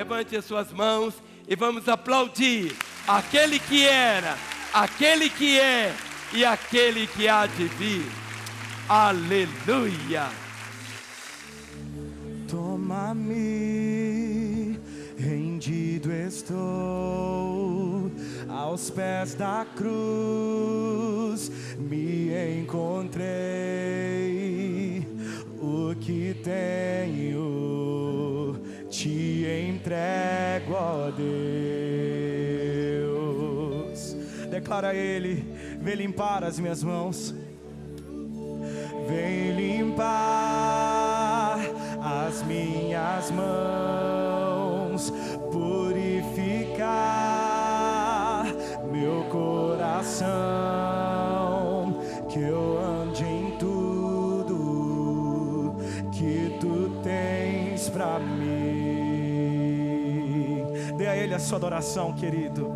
Levante as suas mãos e vamos aplaudir aquele que era, aquele que é e aquele que há de vir. Aleluia! Toma-me, rendido estou, aos pés da cruz me encontrei. O que tenho te entrego, ó Deus. Declara a Ele: vem limpar as minhas mãos, vem limpar as minhas mãos, purificar meu coração, que eu ande em tudo que tu tens pra mim. Dê a Ele a sua adoração, querido.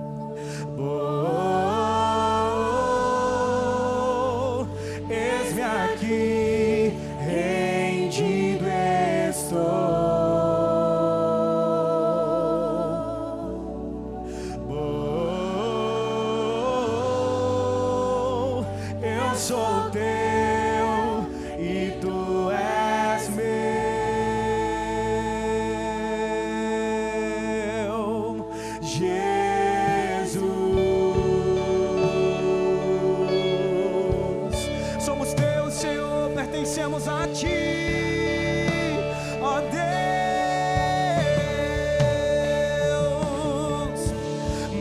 Eis-me aqui, rendido estou. Eu sou teu e tu és meu, Jesus. Somos teus, Senhor, pertencemos a ti, ó Deus.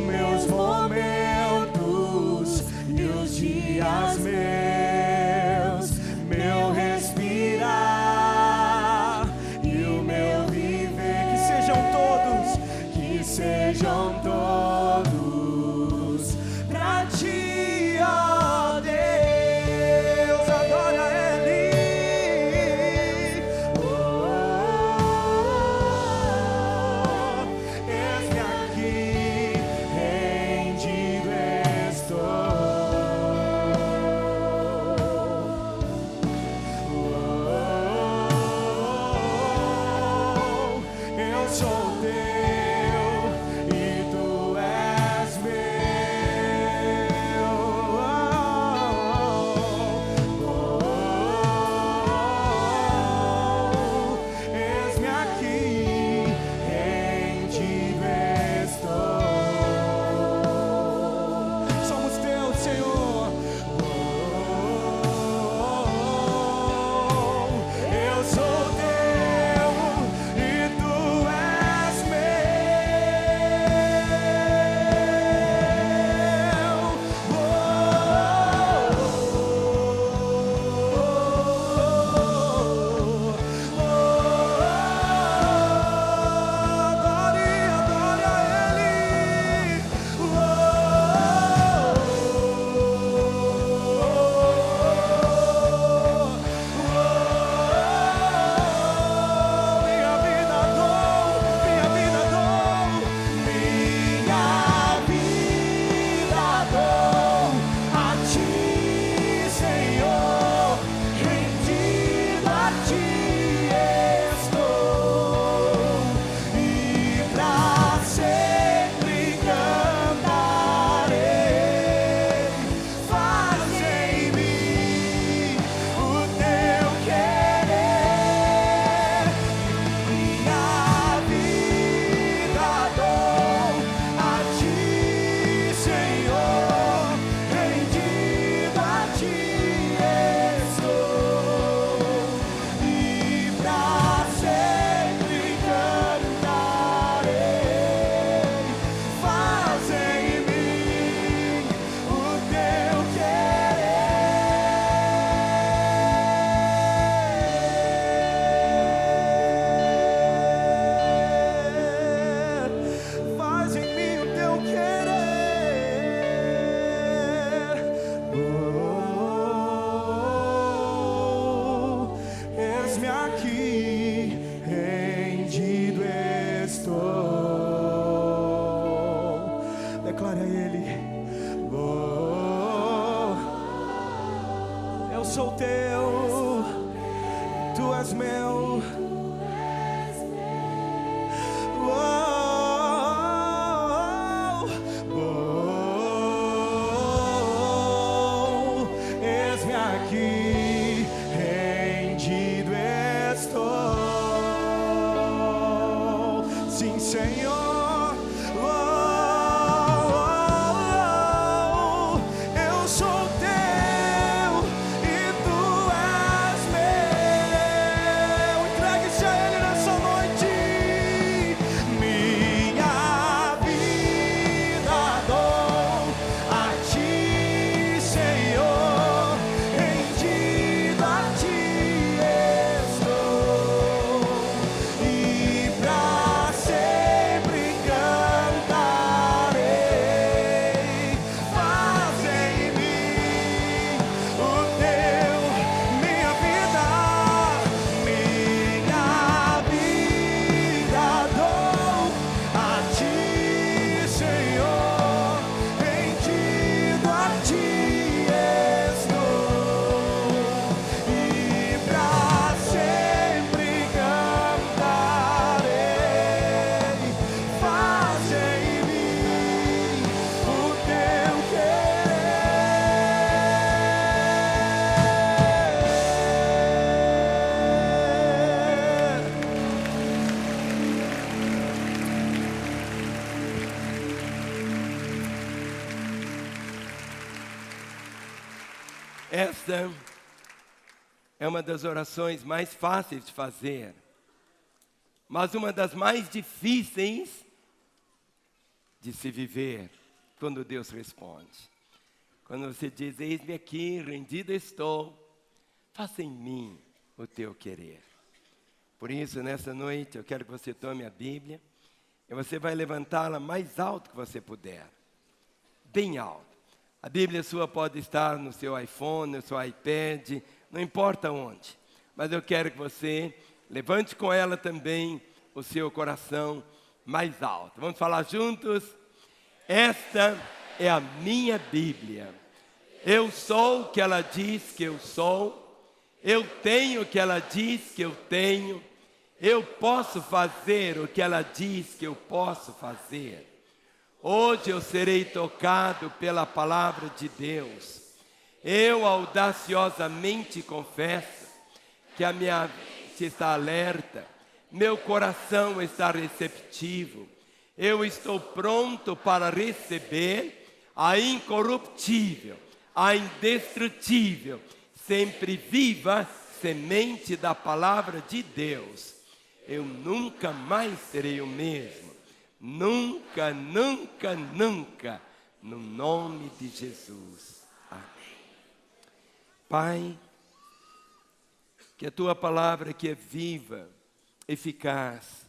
Meus momentos e os dias meus, meu respirar e o meu viver, que sejam todos pra ti, ó Deus. Adora Ele. Eis-me aqui, rendido estou. Eu sou teu e tu és meu. Eis-me aqui, rendido estou. Somos teus, Senhor. Eu sou teu e tu és Declare a Ele: eu sou teu, tu és meu. aqui rendido estou. Sim, Senhor. Eu sou teu e tu és meu. Entregue-se a Ele nessa noite. Minha vida dou a ti, Senhor. Rendido a ti estou. E pra sempre cantarei. Faz em mim o teu, minha vida dou a ti, Senhor. Rendido a ti estou. E pra sempre cantarei. Faz em mim o teu Esta é uma das orações mais fáceis de fazer, mas uma das mais difíceis de se viver quando Deus responde. Quando você diz: eis-me aqui, rendido estou, faça em mim o teu querer. Por isso, nessa noite, eu quero que você tome a Bíblia e você vai levantá-la mais alto que você puder, bem alto. A Bíblia sua pode estar no seu iPhone, no seu iPad, não importa onde. Mas eu quero que você levante com ela também o seu coração mais alto. Vamos falar juntos? Esta é a minha Bíblia. Eu sou o que ela diz que eu sou. Eu tenho o que ela diz que eu tenho. Eu posso fazer o que ela diz que eu posso fazer. Hoje eu serei tocado pela palavra de Deus. Eu audaciosamente confesso que a minha mente está alerta, meu coração está receptivo. Eu estou pronto para receber a incorruptível, a indestrutível, sempre viva semente da palavra de Deus. Eu nunca mais serei o mesmo. Nunca, nunca, nunca, no nome de Jesus. Amém. Pai, que a Tua palavra que é viva, eficaz,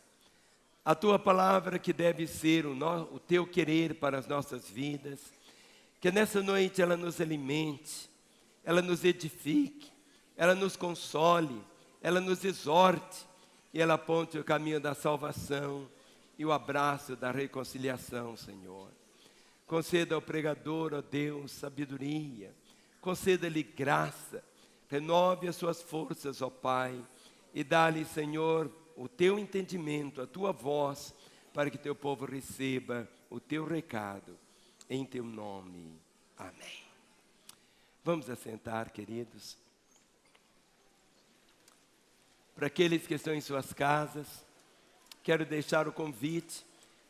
a Tua palavra que deve ser o Teu querer para as nossas vidas, que nessa noite ela nos alimente, ela nos edifique, ela nos console, ela nos exorte e ela aponte o caminho da salvação e o abraço da reconciliação, Senhor. Conceda ao pregador, ó Deus, sabedoria. Conceda-lhe graça. Renove as suas forças, ó Pai. E dá-lhe, Senhor, o teu entendimento, a tua voz, para que teu povo receba o teu recado. Em teu nome. Amém. Vamos assentar, queridos. Para aqueles que estão em suas casas, quero deixar o convite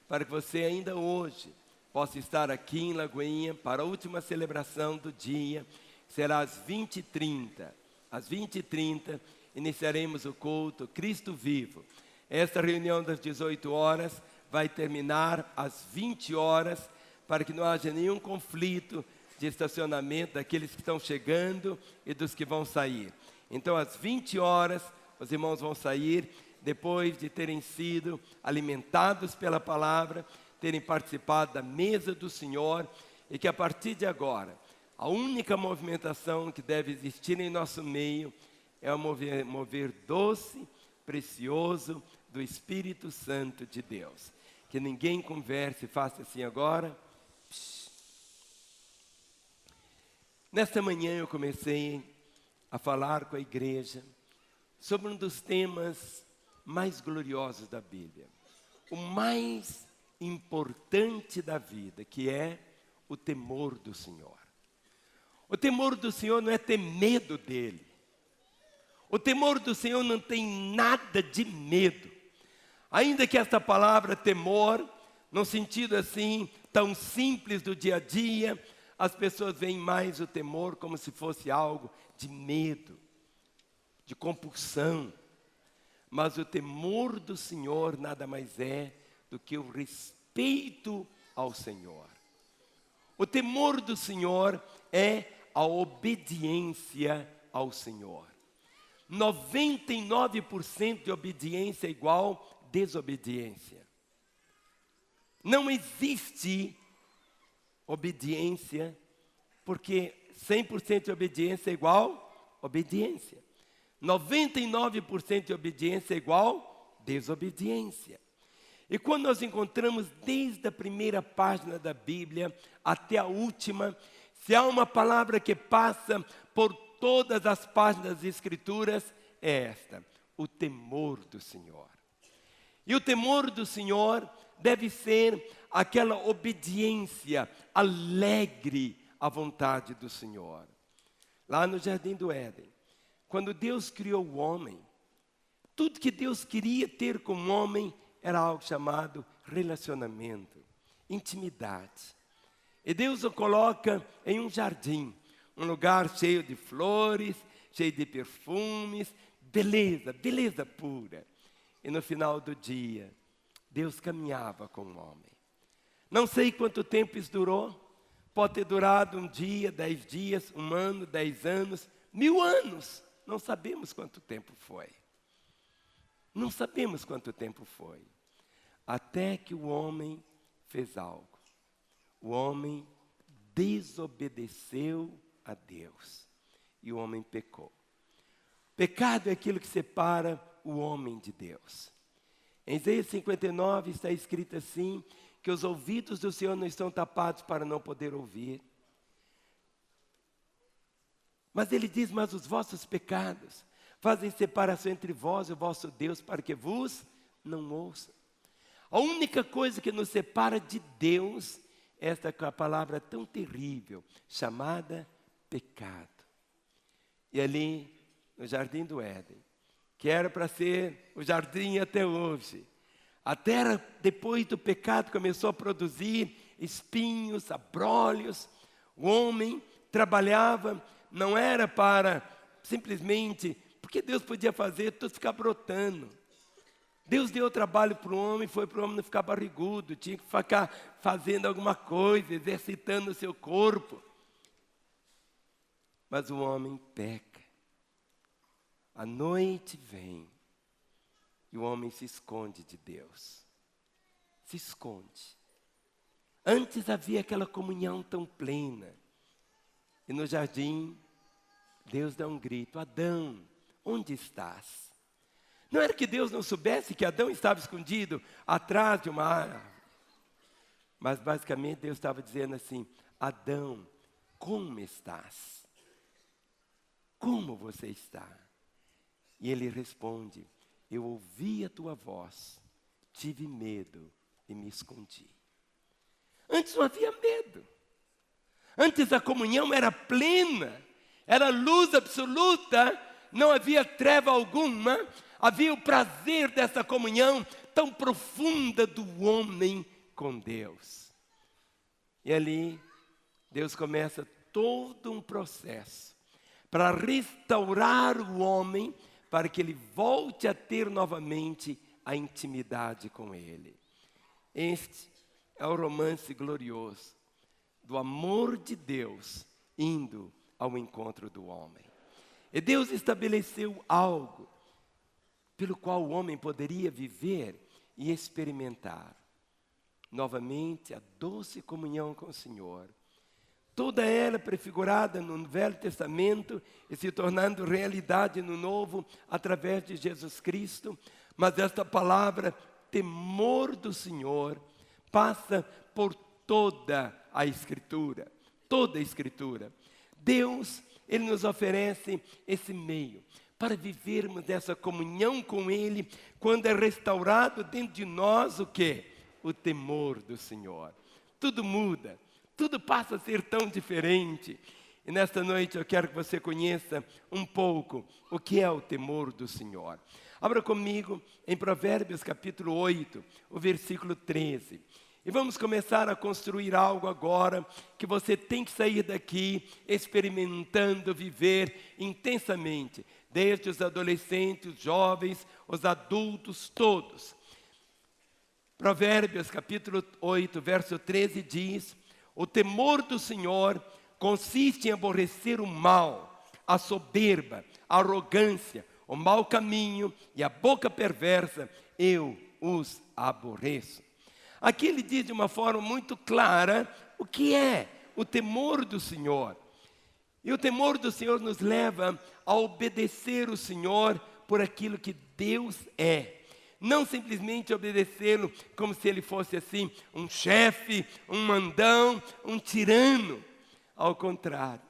para que você ainda hoje possa estar aqui em Lagoinha para a última celebração do dia, que será às 20h30. Às 20h30 iniciaremos o culto Cristo Vivo. Esta reunião das 18 horas vai terminar às 20 horas, para que não haja nenhum conflito de estacionamento daqueles que estão chegando e dos que vão sair. Então, às 20 horas, os irmãos vão sair, depois de terem sido alimentados pela palavra, terem participado da mesa do Senhor, e que a partir de agora, a única movimentação que deve existir em nosso meio é o mover doce, precioso do Espírito Santo de Deus. Que ninguém converse, faça assim agora. Psh. Nesta manhã eu comecei a falar com a igreja sobre um dos temas mais gloriosos da Bíblia, o mais importante da vida, que é o temor do Senhor. O temor do Senhor não é ter medo dele. O temor do Senhor não tem nada de medo. Ainda que esta palavra temor, no sentido assim, tão simples do dia a dia, as pessoas veem mais o temor como se fosse algo de medo, de compulsão. Mas o temor do Senhor nada mais é do que o respeito ao Senhor. O temor do Senhor é a obediência ao Senhor. 99% de obediência é igual desobediência. Não existe obediência, porque 100% de obediência é igual obediência. 99% de obediência é igual desobediência. E quando nós encontramos desde a primeira página da Bíblia até a última, se há uma palavra que passa por todas as páginas das Escrituras, é esta: o temor do Senhor. E o temor do Senhor deve ser aquela obediência alegre à vontade do Senhor. Lá no Jardim do Éden, quando Deus criou o homem, tudo que Deus queria ter com o homem era algo chamado relacionamento, intimidade. E Deus o coloca em um jardim, um lugar cheio de flores, cheio de perfumes, beleza, beleza pura. E no final do dia, Deus caminhava com o homem. Não sei quanto tempo isso durou, pode ter durado um dia, 10 dias, 1 ano, 10 anos, 1000 anos. Não sabemos quanto tempo foi. Não sabemos quanto tempo foi. Até que o homem fez algo. O homem desobedeceu a Deus. E o homem pecou. Pecado é aquilo que separa o homem de Deus. Em Isaías 59 está escrito assim, que os ouvidos do Senhor não estão tapados para não poder ouvir. Mas ele diz, mas os vossos pecados fazem separação entre vós e o vosso Deus, para que vos não ouça. A única coisa que nos separa de Deus é esta palavra tão terrível, chamada pecado. E ali, no Jardim do Éden, que era para ser o jardim até hoje, a terra, depois do pecado, começou a produzir espinhos, abrolhos. O homem trabalhava, não era para simplesmente, porque Deus podia fazer tudo ficar brotando. Deus deu trabalho para o homem, foi para o homem não ficar barrigudo, tinha que ficar fazendo alguma coisa, exercitando o seu corpo. Mas o homem peca. A noite vem e o homem se esconde de Deus. Se esconde. Antes havia aquela comunhão tão plena. E no jardim, Deus dá um grito: Adão, onde estás? Não era que Deus não soubesse que Adão estava escondido atrás de uma árvore. Mas basicamente Deus estava dizendo assim: Adão, como estás? Como você está? E ele responde: eu ouvi a tua voz, tive medo e me escondi. Antes não havia medo. Antes a comunhão era plena, era luz absoluta, não havia treva alguma, havia o prazer dessa comunhão tão profunda do homem com Deus. E ali, Deus começa todo um processo para restaurar o homem, para que ele volte a ter novamente a intimidade com Ele. Este é o romance glorioso do amor de Deus indo ao encontro do homem. E Deus estabeleceu algo pelo qual o homem poderia viver e experimentar novamente a doce comunhão com o Senhor. Toda ela prefigurada no Velho Testamento e se tornando realidade no Novo através de Jesus Cristo. Mas esta palavra, temor do Senhor, passa por toda a Escritura. Toda a Escritura. Deus, Ele nos oferece esse meio para vivermos essa comunhão com Ele, quando é restaurado dentro de nós o quê? O temor do Senhor. Tudo muda. Tudo passa a ser tão diferente. E nesta noite eu quero que você conheça um pouco o que é o temor do Senhor. Abra comigo em Provérbios capítulo 8, o versículo 13. E vamos começar a construir algo agora que você tem que sair daqui experimentando, viver intensamente. Desde os adolescentes, os jovens, os adultos, todos. Provérbios capítulo 8, verso 13 diz: o temor do Senhor consiste em aborrecer o mal, a soberba, a arrogância, o mau caminho e a boca perversa, eu os aborreço. Aqui ele diz de uma forma muito clara o que é o temor do Senhor. E o temor do Senhor nos leva a obedecer o Senhor por aquilo que Deus é. Não simplesmente obedecê-lo como se ele fosse assim, um chefe, um mandão, um tirano. Ao contrário,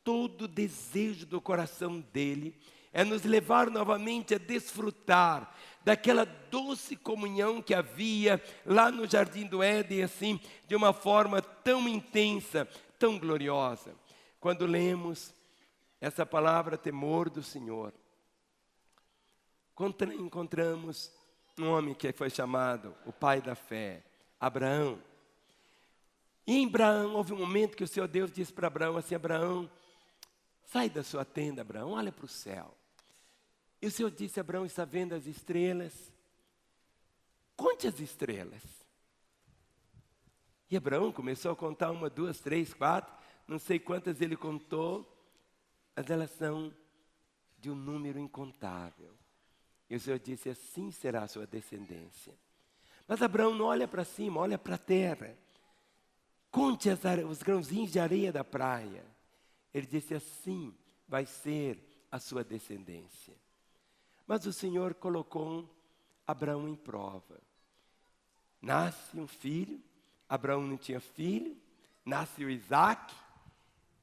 todo desejo do coração dele é nos levar novamente a desfrutar daquela doce comunhão que havia lá no Jardim do Éden, assim, de uma forma tão intensa, tão gloriosa. Quando lemos essa palavra temor do Senhor, encontramos um homem que foi chamado o pai da fé, Abraão. E em Abraão houve um momento que o Senhor Deus disse para Abraão assim: Abraão, sai da sua tenda, Abraão, olha para o céu. E o Senhor disse: Abraão, está vendo as estrelas? Conte as estrelas. E Abraão começou a contar 1, 2, 3, 4, não sei quantas ele contou, mas elas são de um número incontável. E o Senhor disse: assim será a sua descendência. Mas Abraão não olha para cima, olha para a terra. Conte os grãozinhos de areia da praia. Ele disse: assim vai ser a sua descendência. Mas o Senhor colocou Abraão em prova. Nasce um filho, Abraão não tinha filho, nasce o Isaac.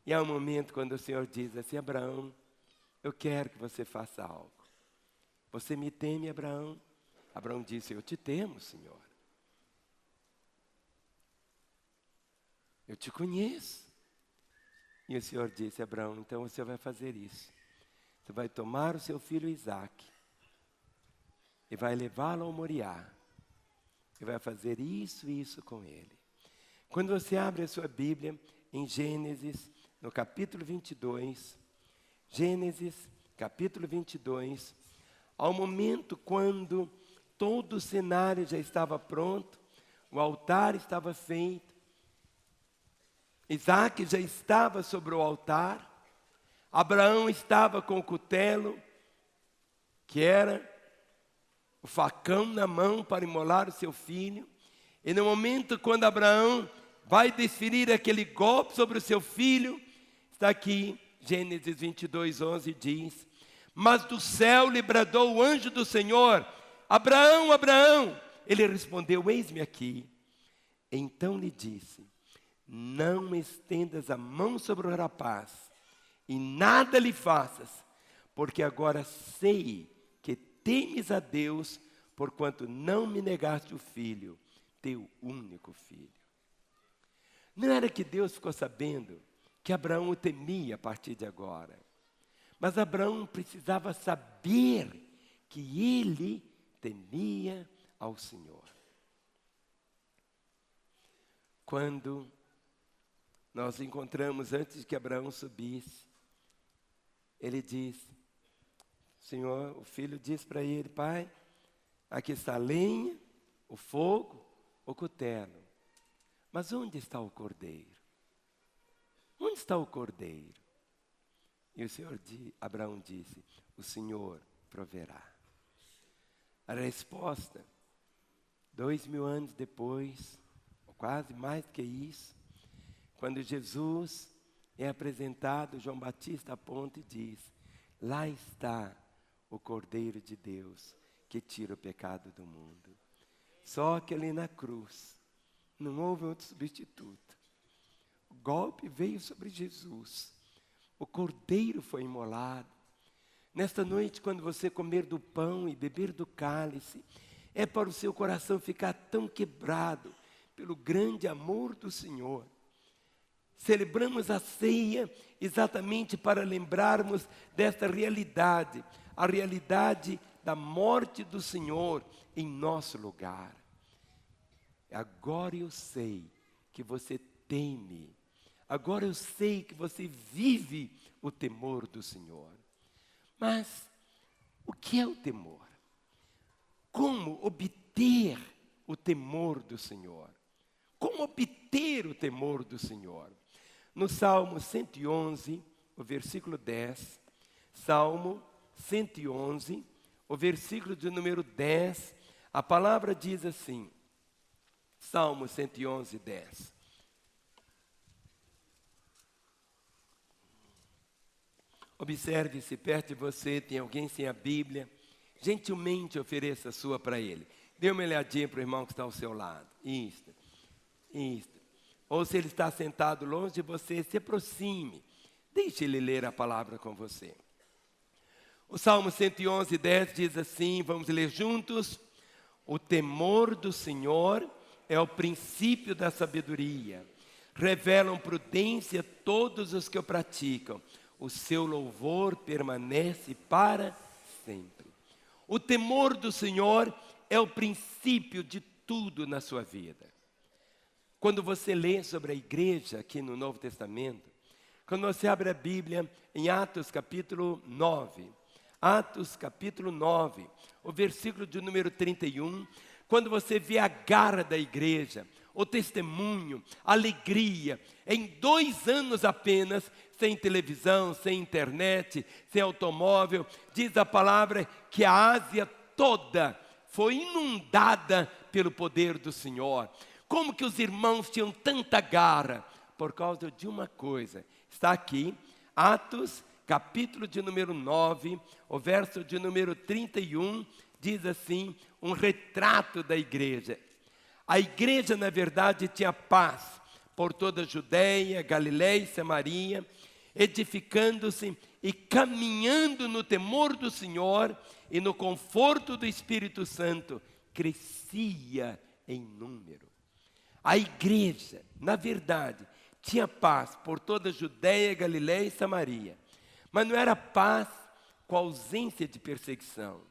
E há um momento quando o Senhor diz assim: Abraão, eu quero que você faça algo. Você me teme, Abraão? Abraão disse: eu te temo, Senhor. Eu te conheço. E o Senhor disse: Abraão, então você vai fazer isso. Você vai tomar o seu filho Isaac e vai levá-lo ao Moriá. E vai fazer isso e isso com ele. Quando você abre a sua Bíblia em Gênesis, no capítulo 22, Gênesis, capítulo 22, ao momento quando todo o cenário já estava pronto, o altar estava feito, Isaac já estava sobre o altar, Abraão estava com o cutelo, que era o facão na mão para imolar o seu filho. E no momento quando Abraão vai desferir aquele golpe sobre o seu filho, está aqui, Gênesis 22, 11 diz: mas do céu lhe bradou o anjo do Senhor: Abraão, Abraão. Ele respondeu: eis-me aqui. Então lhe disse: não estendas a mão sobre o rapaz, e nada lhe faças, porque agora sei que temes a Deus, porquanto não me negaste o filho, teu único filho. Não era que Deus ficou sabendo que Abraão o temia a partir de agora, mas Abraão precisava saber que ele temia ao Senhor. Quando nós encontramos antes que Abraão subisse, ele disse: Senhor, o filho disse para ele: pai, aqui está a lenha, o fogo, o cutelo, mas onde está o cordeiro? Onde está o cordeiro? E o Senhor, Abraão disse: o Senhor proverá. A resposta, 2000 anos depois, ou quase mais que isso, quando Jesus é apresentado, João Batista aponta e diz: lá está o Cordeiro de Deus que tira o pecado do mundo. Só que ali na cruz não houve outro substituto. O golpe veio sobre Jesus. O Cordeiro foi imolado. Nesta noite, quando você comer do pão e beber do cálice, é para o seu coração ficar tão quebrado pelo grande amor do Senhor. celebramos a ceia exatamente para lembrarmos desta realidade, a realidade da morte do Senhor em nosso lugar. Agora eu sei que você teme, agora eu sei que você vive o temor do Senhor. Mas o que é o temor? Como obter o temor do Senhor? Como obter o temor do Senhor? No Salmo 111, o versículo 10, Salmo 111, o versículo de número 10, a palavra diz assim, Salmo 111, 10. Observe se perto de você tem alguém sem a Bíblia, gentilmente ofereça a sua para ele. Dê uma olhadinha para o irmão que está ao seu lado. Isto. Ou se ele está sentado longe de você, se aproxime. Deixe ele ler a palavra com você. O Salmo 111, 10 diz assim, vamos ler juntos. O temor do Senhor é o princípio da sabedoria. Revelam prudência todos os que o praticam. O seu louvor permanece para sempre. O temor do Senhor é o princípio de tudo na sua vida. Quando você lê sobre a igreja aqui no Novo Testamento, quando você abre a Bíblia em Atos capítulo 9, Atos capítulo 9, o versículo de número 31, quando você vê a garra da igreja, o testemunho, a alegria, em 2 anos apenas, sem televisão, sem internet, sem automóvel, diz a palavra que a Ásia toda foi inundada pelo poder do Senhor. Como que os irmãos tinham tanta garra? Por causa de uma coisa. Está aqui, Atos, capítulo de número 9, o verso de número 31, diz assim, um retrato da igreja. A igreja, na verdade, tinha paz por toda a Judeia, Galiléia e Samaria, edificando-se e caminhando no temor do Senhor e no conforto do Espírito Santo, crescia em número. A igreja, na verdade, tinha paz por toda a Judeia, Galiléia e Samaria. Mas não era paz com a ausência de perseguição.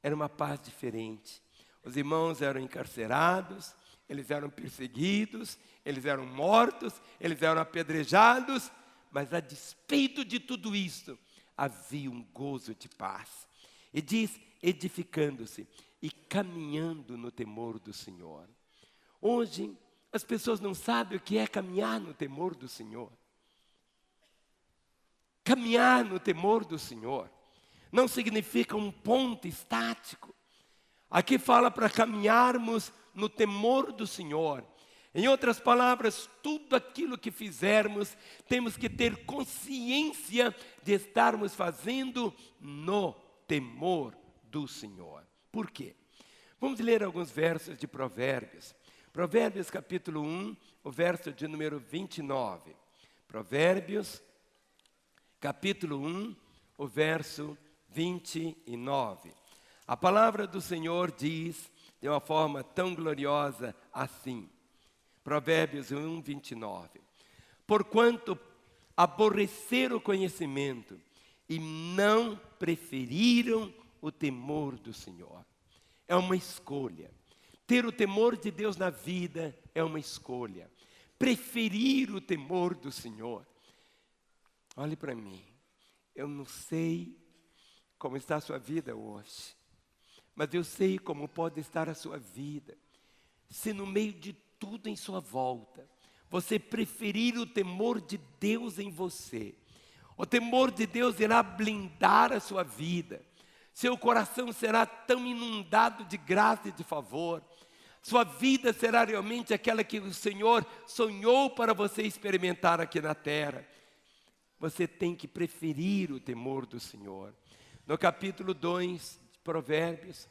Era uma paz diferente. Os irmãos eram encarcerados, eles eram perseguidos, eles eram mortos, eles eram apedrejados. Mas a despeito de tudo isso, havia um gozo de paz. E diz, edificando-se e caminhando no temor do Senhor. Hoje, as pessoas não sabem o que é caminhar no temor do Senhor. Caminhar no temor do Senhor não significa um ponto estático. Aqui fala para caminharmos no temor do Senhor. Em outras palavras, tudo aquilo que fizermos, temos que ter consciência de estarmos fazendo no temor do Senhor. Por quê? Vamos ler alguns versos de Provérbios. Provérbios capítulo 1, o verso de número 29. Provérbios capítulo 1, o verso 29. A palavra do Senhor diz de uma forma tão gloriosa assim. Provérbios 1, 29. Porquanto aborreceram o conhecimento e não preferiram o temor do Senhor. É uma escolha. Ter o temor de Deus na vida é uma escolha. Preferir o temor do Senhor. Olhe para mim. Eu não sei como está a sua vida hoje. Mas eu sei como pode estar a sua vida. Se no meio de tudo em sua volta, você preferir o temor de Deus em você. O temor de Deus irá blindar a sua vida. Seu coração será tão inundado de graça e de favor. Sua vida será realmente aquela que o Senhor sonhou para você experimentar aqui na terra. Você tem que preferir o temor do Senhor. No capítulo 2 de Provérbios,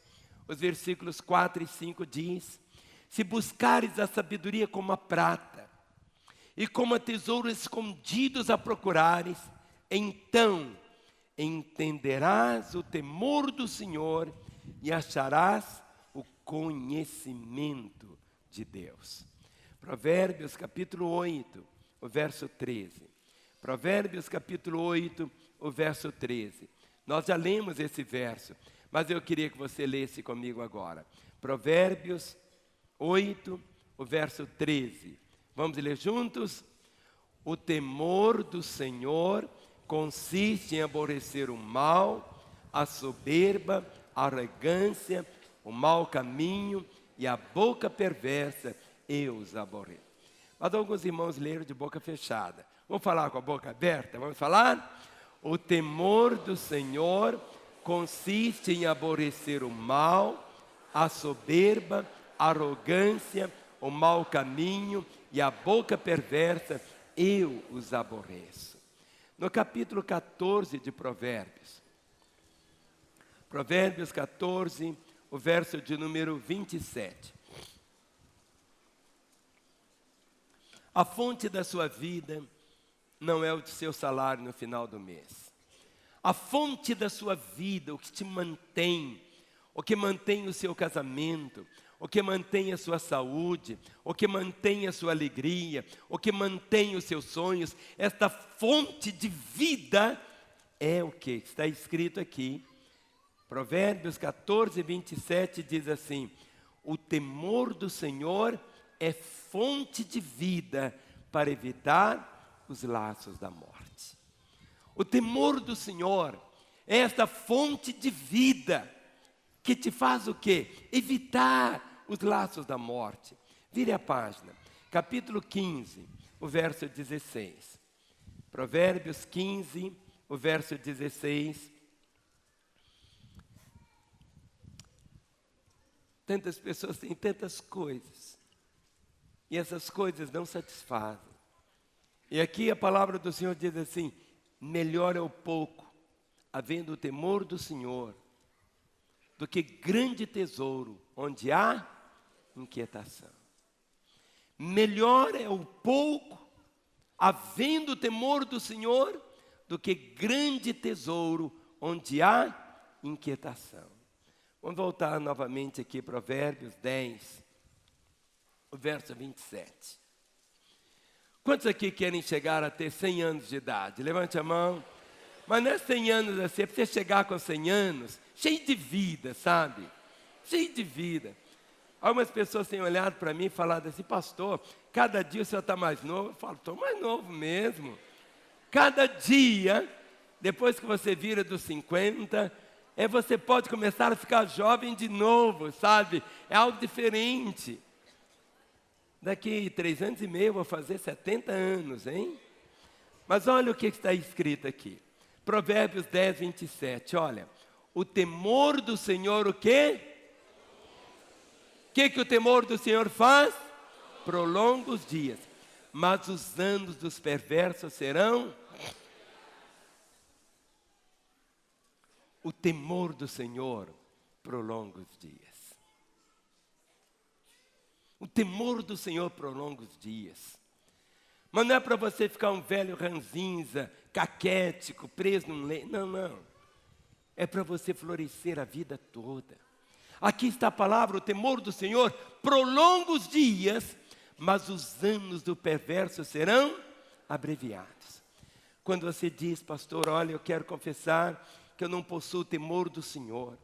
os versículos 4 e 5 diz: se buscares a sabedoria como a prata, e como a tesouros escondidos a procurares, então entenderás o temor do Senhor e acharás o conhecimento de Deus. Provérbios capítulo 8, o verso 13. Provérbios capítulo 8, o verso 13. Nós já lemos esse verso, mas eu queria que você lesse comigo agora. Provérbios 8, o verso 13. Vamos ler juntos? O temor do Senhor consiste em aborrecer o mal, a soberba, a arrogância, o mau caminho e a boca perversa, eu os aborreço. Mas alguns irmãos leram de boca fechada. Vamos falar com a boca aberta? Vamos falar? O temor do Senhor consiste em aborrecer o mal, a soberba, a arrogância, o mau caminho e a boca perversa, eu os aborreço. No capítulo 14 de Provérbios, Provérbios 14, o verso de número 27. A fonte da sua vida não é o seu salário no final do mês. A fonte da sua vida, o que te mantém, o que mantém o seu casamento, o que mantém a sua saúde, o que mantém a sua alegria, o que mantém os seus sonhos, esta fonte de vida é o que está escrito aqui. Provérbios 14, 27 diz assim: o temor do Senhor é fonte de vida para evitar os laços da morte. O temor do Senhor é esta fonte de vida que te faz o quê? Evitar os laços da morte. Vire a página, capítulo 15, o verso 16. Provérbios 15, o verso 16. Tantas pessoas têm tantas coisas, e essas coisas não satisfazem. E aqui a palavra do Senhor diz assim: melhor é o pouco, havendo o temor do Senhor, do que grande tesouro, onde há inquietação. Melhor é o pouco, havendo o temor do Senhor, do que grande tesouro, onde há inquietação. Vamos voltar novamente aqui, Provérbios 10, o verso 27. Quantos aqui querem chegar a ter 100 anos de idade? Levante a mão. Mas não é 100 anos assim, é para você chegar com 100 anos, cheio de vida, sabe? Cheio de vida. Algumas pessoas têm olhado para mim e falado assim: pastor, cada dia o senhor está mais novo. Eu falo: estou mais novo mesmo. Cada dia, depois que você vira dos 50, você pode começar a ficar jovem de novo, sabe? É algo diferente. Daqui 3 anos e meio eu vou fazer 70 anos, hein? Mas olha o que está escrito aqui. Provérbios 10, 27, olha. O temor do Senhor, o quê? O que o temor do Senhor faz? Prolonga os dias. Mas os anos dos perversos serão... O temor do Senhor prolonga os dias. O temor do Senhor prolonga os dias. Mas não é para você ficar um velho ranzinza, caquético, preso num leito. Não, não. É para você florescer a vida toda. Aqui está a palavra: o temor do Senhor prolonga os dias, mas os anos do perverso serão abreviados. Quando você diz: pastor, olha, eu quero confessar que eu não possuo o temor do Senhor.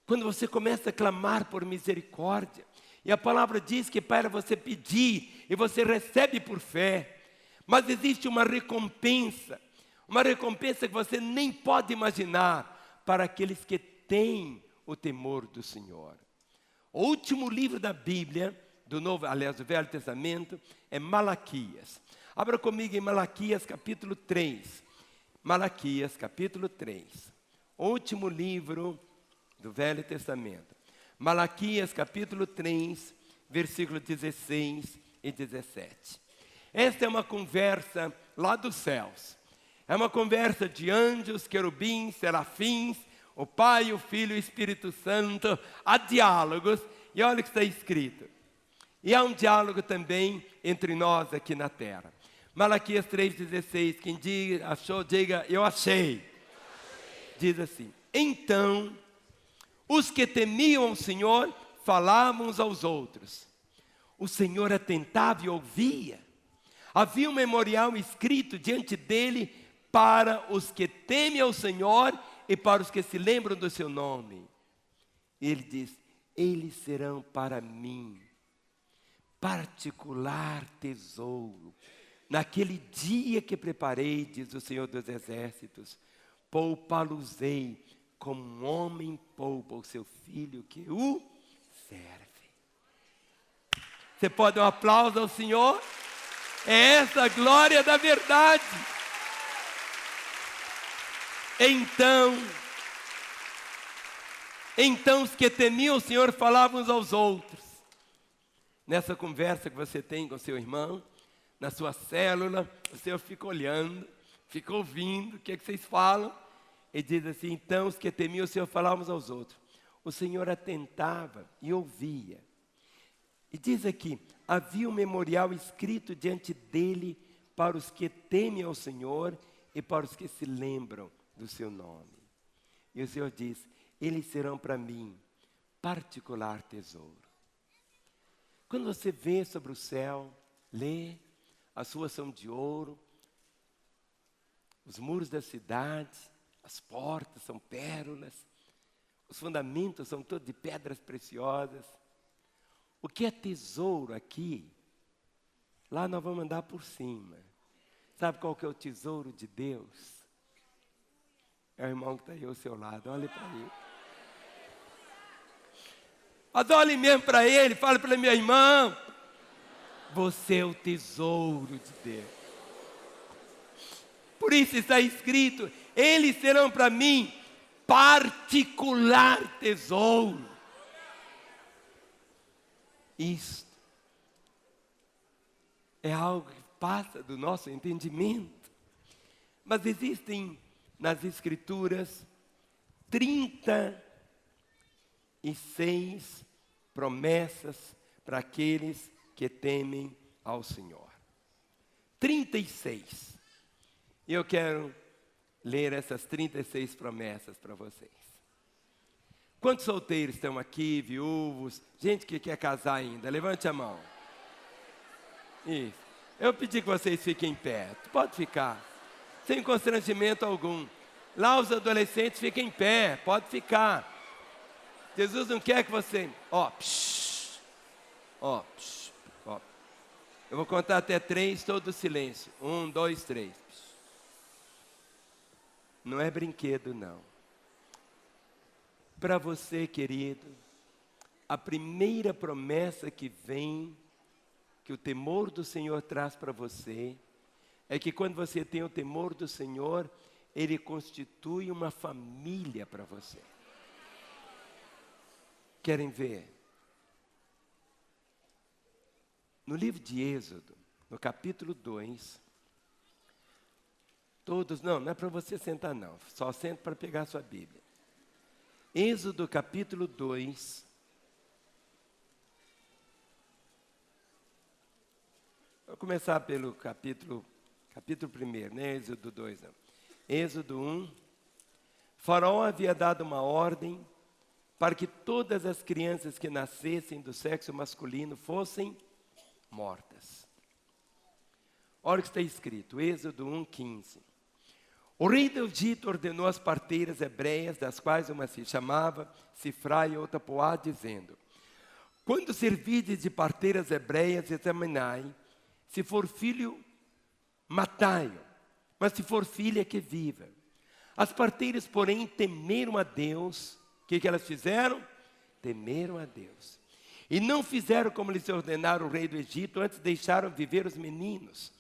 Quando você começa a clamar por misericórdia, e a palavra diz que para você pedir, e você recebe por fé, mas existe uma recompensa que você nem pode imaginar, para aqueles que têm o temor do Senhor. O último livro da Bíblia, do Velho Testamento, é Malaquias. Abra comigo em Malaquias capítulo 3. Malaquias capítulo 3. O último livro do Velho Testamento. Malaquias capítulo 3, versículo 16 e 17. Esta é uma conversa lá dos céus. É uma conversa de anjos, querubins, serafins, o Pai, o Filho e o Espírito Santo. Há diálogos, e olha o que está escrito. E há um diálogo também entre nós aqui na terra. Malaquias 3,16, quem achou, diga: eu achei. Diz assim: então, os que temiam o Senhor falavam uns aos outros. O Senhor atentava e ouvia. Havia um memorial escrito diante dele para os que temem ao Senhor e para os que se lembram do seu nome. E ele diz: eles serão para mim particular tesouro. Naquele dia que preparei, diz o Senhor dos Exércitos, poupá-los-ei como um homem poupa o seu filho que o serve. Você pode dar um aplauso ao Senhor? É essa a glória da verdade. Então os que temiam o Senhor falavam uns aos outros. Nessa conversa que você tem com seu irmão, na sua célula, o Senhor fica olhando, fica ouvindo o que vocês falam. E diz assim: então os que temiam o Senhor falavam uns aos outros. O Senhor atentava e ouvia. E diz aqui: havia um memorial escrito diante dele para os que temem ao Senhor e para os que se lembram do seu nome. E o Senhor diz: eles serão para mim particular tesouro. Quando você vê sobre o céu, lê, as ruas são de ouro, os muros da cidade, as portas são pérolas, os fundamentos são todos de pedras preciosas. O que é tesouro aqui, lá nós vamos andar por cima. Sabe qual que é o tesouro de Deus? É o irmão que está aí ao seu lado, olhe para ele. Mas olhe mesmo para ele, fale para ele: meu irmão, você é o tesouro de Deus. Por isso está escrito: eles serão para mim particular tesouro. Isto é algo que passa do nosso entendimento. Mas existem nas Escrituras 36 promessas para aqueles que temem ao Senhor. 36. E eu quero ler essas 36 promessas para vocês. Quantos solteiros estão aqui, viúvos, gente que quer casar ainda? Levante a mão. Isso. Eu pedi que vocês fiquem em pé. Pode ficar, sem constrangimento algum. Lá os adolescentes fiquem em pé, pode ficar. Jesus não quer que você... Eu vou contar até 3, todo silêncio. 1, 2, 3. Não é brinquedo, não. Para você, querido, a primeira promessa que vem, que o temor do Senhor traz para você, é que quando você tem o temor do Senhor, Ele constitui uma família para você. Querem ver? No livro de Êxodo, no capítulo 2, não é para você sentar não, só senta para pegar a sua Bíblia. Êxodo capítulo 2, vou começar pelo capítulo 1, né? Êxodo 2 não. Êxodo 1, Faraó havia dado uma ordem para que todas as crianças que nascessem do sexo masculino fossem mortas. Olha o que está escrito, Êxodo 1:15. O rei do Egito ordenou às parteiras hebreias, das quais uma se chamava Sifra e outra Poá, dizendo: quando servirdes de parteiras hebreias, examinai, se for filho, matai-o, mas se for filha, que viva. As parteiras, porém, temeram a Deus. O que elas fizeram? Temeram a Deus. E não fizeram como lhes ordenaram o rei do Egito, antes deixaram viver os meninos.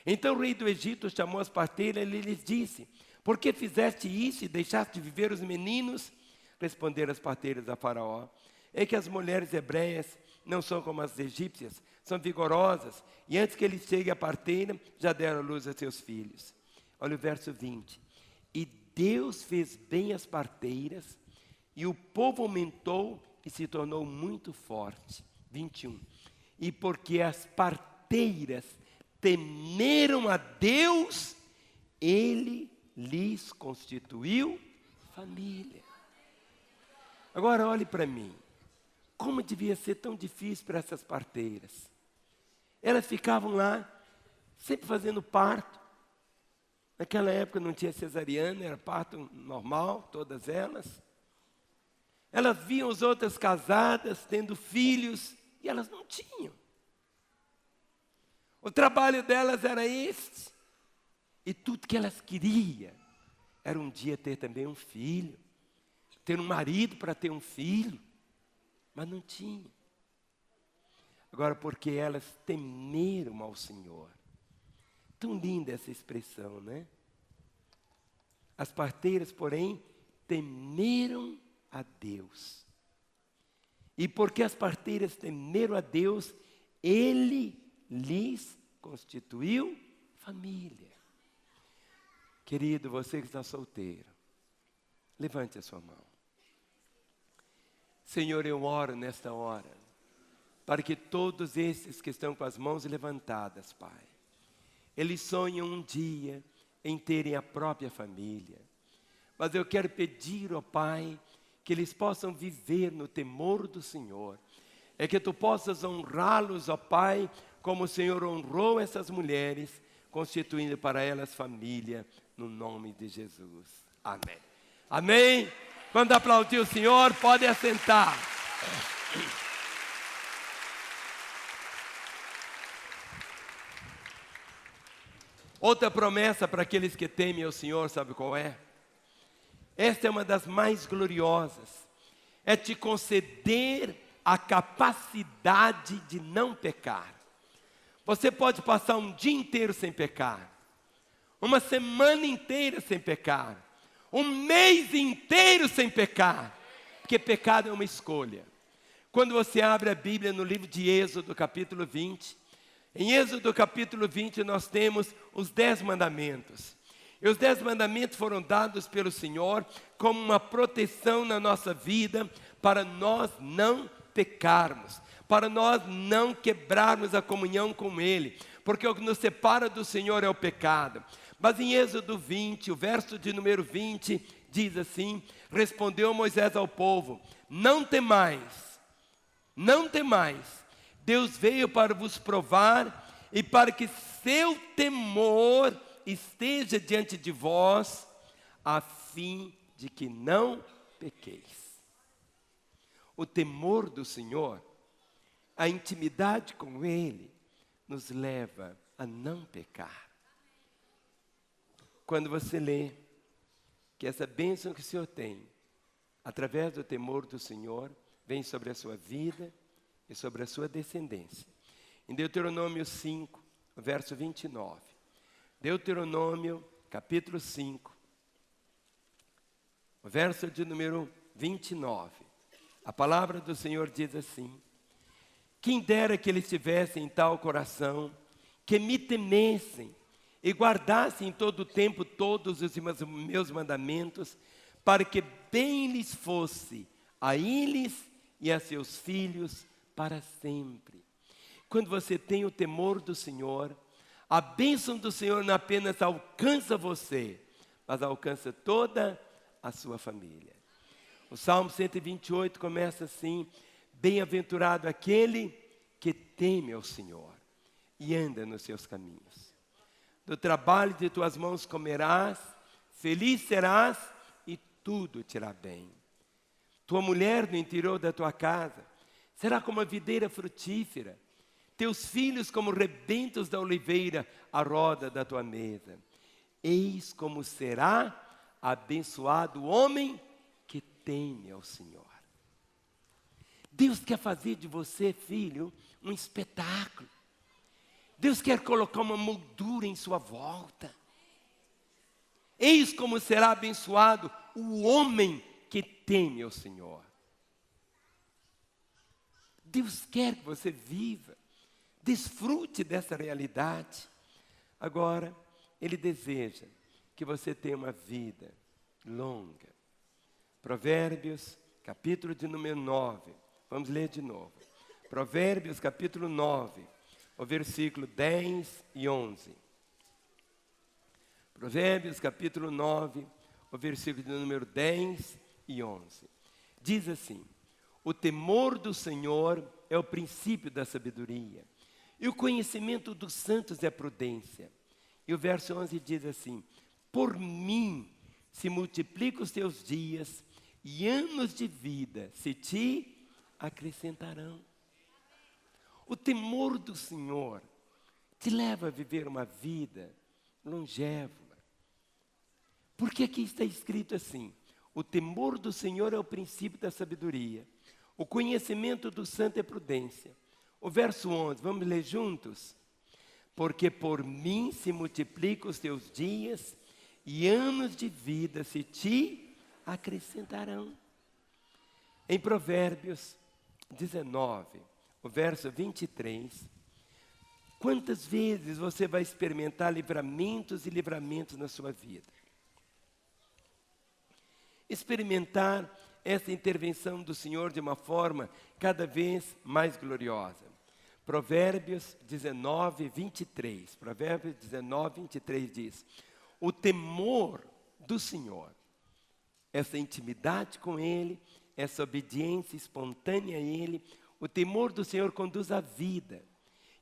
Então o rei do Egito chamou as parteiras e lhes disse: por que fizeste isso e deixaste viver os meninos? Responderam as parteiras a Faraó: é que as mulheres hebreias não são como as egípcias, são vigorosas, e antes que eles cheguem à parteira, já deram à luz a seus filhos. Olha o verso 20. E Deus fez bem as parteiras, e o povo aumentou e se tornou muito forte. 21. E porque as parteiras temeram a Deus, Ele lhes constituiu família. Agora olhe para mim. Como devia ser tão difícil para essas parteiras? Elas ficavam lá sempre fazendo parto. Naquela época não tinha cesariana, era parto normal, todas elas. Elas viam as outras casadas tendo filhos e elas não tinham. O trabalho delas era este. E tudo que elas queriam era um dia ter também um filho, ter um marido para ter um filho, mas não tinha. Agora, porque elas temeram ao Senhor. Tão linda essa expressão, né? As parteiras, porém, temeram a Deus. E porque as parteiras temeram a Deus, Ele lhes constituiu família. Querido, você que está solteiro, levante a sua mão. Senhor, eu oro nesta hora, para que todos esses que estão com as mãos levantadas, Pai, eles sonham um dia em terem a própria família. Mas eu quero pedir, ó Pai, que eles possam viver no temor do Senhor. É que Tu possas honrá-los, ó Pai, como o Senhor honrou essas mulheres, constituindo para elas família, no nome de Jesus. Amém. Amém? Quando aplaudir o Senhor, pode assentar. Outra promessa para aqueles que temem ao Senhor, sabe qual é? Esta é uma das mais gloriosas. É te conceder a capacidade de não pecar. Você pode passar um dia inteiro sem pecar, uma semana inteira sem pecar, um mês inteiro sem pecar, porque pecado é uma escolha. Quando você abre a Bíblia no livro de Êxodo, capítulo 20, em Êxodo capítulo 20 nós temos os 10 mandamentos. E os 10 mandamentos foram dados pelo Senhor como uma proteção na nossa vida, para nós não pecarmos, para nós não quebrarmos a comunhão com Ele, porque o que nos separa do Senhor é o pecado. Mas em Êxodo 20, o verso de número 20, diz assim: respondeu Moisés ao povo: não temais, não temais, Deus veio para vos provar e para que seu temor esteja diante de vós, a fim de que não pequeis. O temor do Senhor, a intimidade com Ele, nos leva a não pecar. Quando você lê que essa bênção que o Senhor tem, através do temor do Senhor, vem sobre a sua vida e sobre a sua descendência. Em Deuteronômio 5, verso 29. Deuteronômio, capítulo 5, verso de número 29. A palavra do Senhor diz assim: quem dera que eles tivessem tal coração, que me temessem e guardassem em todo o tempo todos os meus mandamentos, para que bem lhes fosse a eles e a seus filhos para sempre. Quando você tem o temor do Senhor, a bênção do Senhor não apenas alcança você, mas alcança toda a sua família. O Salmo 128 começa assim: bem-aventurado aquele que teme ao Senhor e anda nos seus caminhos. Do trabalho de tuas mãos comerás, feliz serás e tudo te irá bem. Tua mulher no interior da tua casa será como a videira frutífera, teus filhos como rebentos da oliveira à roda da tua mesa. Eis como será abençoado o homem que teme ao Senhor. Deus quer fazer de você, filho, um espetáculo. Deus quer colocar uma moldura em sua volta. Eis como será abençoado o homem que teme ao Senhor. Deus quer que você viva, desfrute dessa realidade. Agora, Ele deseja que você tenha uma vida longa. Provérbios, capítulo de número 9. Vamos ler de novo. Provérbios, capítulo 9, o versículo 10 e 11. Provérbios, capítulo 9, o versículo de número 10 e 11. Diz assim: o temor do Senhor é o princípio da sabedoria, E o conhecimento dos santos é prudência. E o verso 11 diz assim: por mim se multiplicam os teus dias, e anos de vida se te acrescentarão. O temor do Senhor te leva a viver uma vida longeva. Porque aqui está escrito assim: o temor do Senhor é o princípio da sabedoria, o conhecimento do santo é prudência. O verso 11, vamos ler juntos? Porque por mim se multiplicam os teus dias, e anos de vida se te acrescentarão. Em Provérbios 19, o verso 23, quantas vezes você vai experimentar livramentos e livramentos na sua vida? Experimentar essa intervenção do Senhor de uma forma cada vez mais gloriosa. Provérbios 19, 23. Provérbios 19, 23 diz: o temor do Senhor, essa intimidade com Ele, essa obediência espontânea a Ele, o temor do Senhor conduz à vida.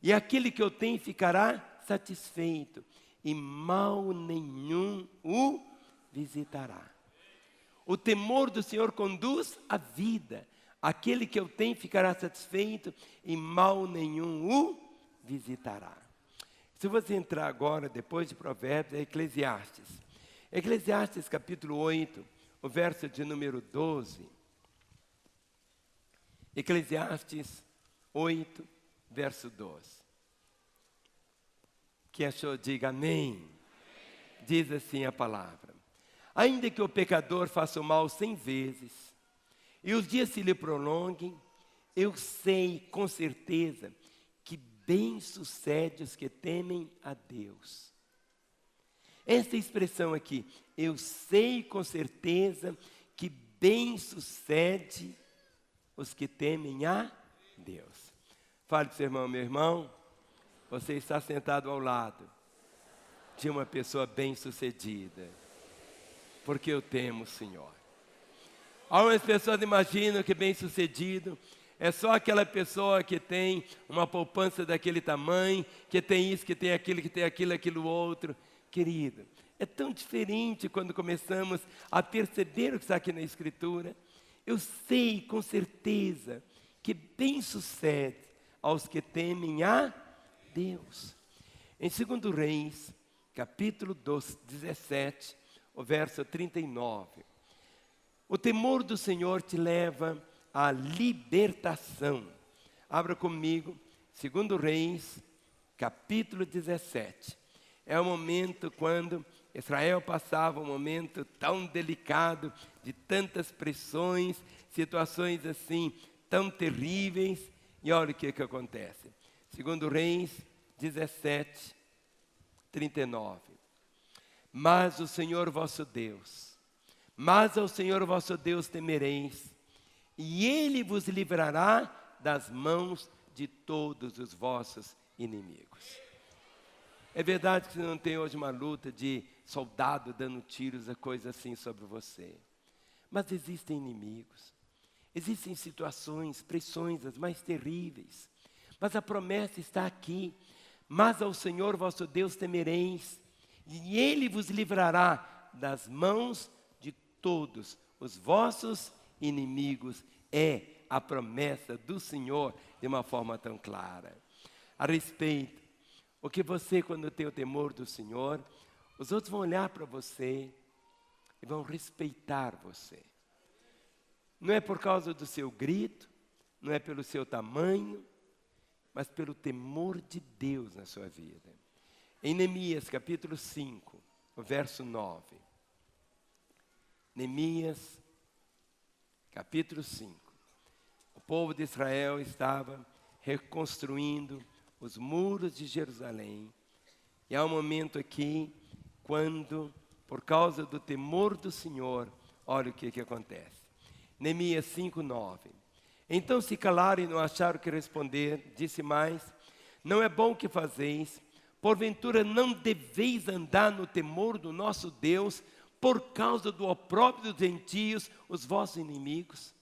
E aquele que o tem ficará satisfeito, e mal nenhum o visitará. O temor do Senhor conduz à vida. Aquele que o tem ficará satisfeito, e mal nenhum o visitará. Se você entrar agora, depois de Provérbios, é Eclesiastes. Eclesiastes capítulo 8, o verso de número 12. Eclesiastes 8, verso 12. Que achou, diga amém. Diz assim a palavra: ainda que o pecador faça o mal 100 vezes, e os dias se lhe prolonguem, eu sei com certeza que bem sucede os que temem a Deus. Essa expressão aqui, eu sei com certeza que bem sucede os que temem a Deus. Fale para o seu irmão: meu irmão, você está sentado ao lado de uma pessoa bem-sucedida, porque eu temo o Senhor. Algumas pessoas imaginam que bem-sucedido é só aquela pessoa que tem uma poupança daquele tamanho, que tem isso, que tem aquilo, aquilo outro. Querido, é tão diferente quando começamos a perceber o que está aqui na Escritura. Eu sei com certeza que bem sucede aos que temem a Deus. Em 2 Reis, capítulo 17, o verso 39. O temor do Senhor te leva à libertação. Abra comigo, 2 Reis, capítulo 17. É o momento quando Israel passava um momento tão delicado, de tantas pressões, situações assim, tão terríveis. E olha o que acontece. 2 Reis 17, 39. Mas o Senhor vosso Deus, mas ao Senhor vosso Deus temereis, e Ele vos livrará das mãos de todos os vossos inimigos. É verdade que você não tem hoje uma luta de soldado dando tiros, a coisa assim sobre você. Mas existem inimigos, existem situações, pressões as mais terríveis. Mas a promessa está aqui: mas ao Senhor vosso Deus temereis, e Ele vos livrará das mãos de todos os vossos inimigos. É a promessa do Senhor de uma forma tão clara. A respeito, o que você, quando tem o temor do Senhor, os outros vão olhar para você e vão respeitar você. Não é por causa do seu grito, não é pelo seu tamanho, mas pelo temor de Deus na sua vida. Em Neemias capítulo 5, o verso 9. Neemias capítulo 5. O povo de Israel estava reconstruindo os muros de Jerusalém. E há um momento aqui, quando, por causa do temor do Senhor, olha o que acontece. Neemias 5, 9. Então se calaram e não acharam o que responder. Disse mais: não é bom o que fazeis. Porventura não deveis andar no temor do nosso Deus, por causa do opróbrio dos gentios, os vossos inimigos?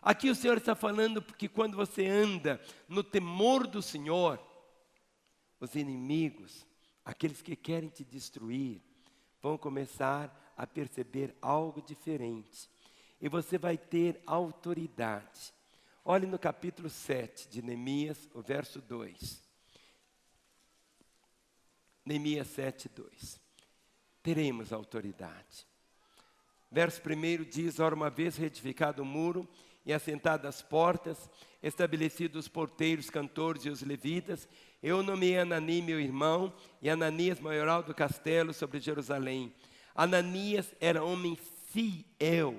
Aqui o Senhor está falando porque quando você anda no temor do Senhor, os inimigos, aqueles que querem te destruir, vão começar a perceber algo diferente. E você vai ter autoridade. Olhe no capítulo 7 de Neemias, o verso 2. Neemias 7, 2. Teremos autoridade. Verso 1 diz: ora, uma vez reedificado o muro e assentadas as portas, estabelecidos os porteiros, cantores e os levitas, eu nomeei Anani, meu irmão, e Ananias, maioral do castelo sobre Jerusalém. Ananias era homem fiel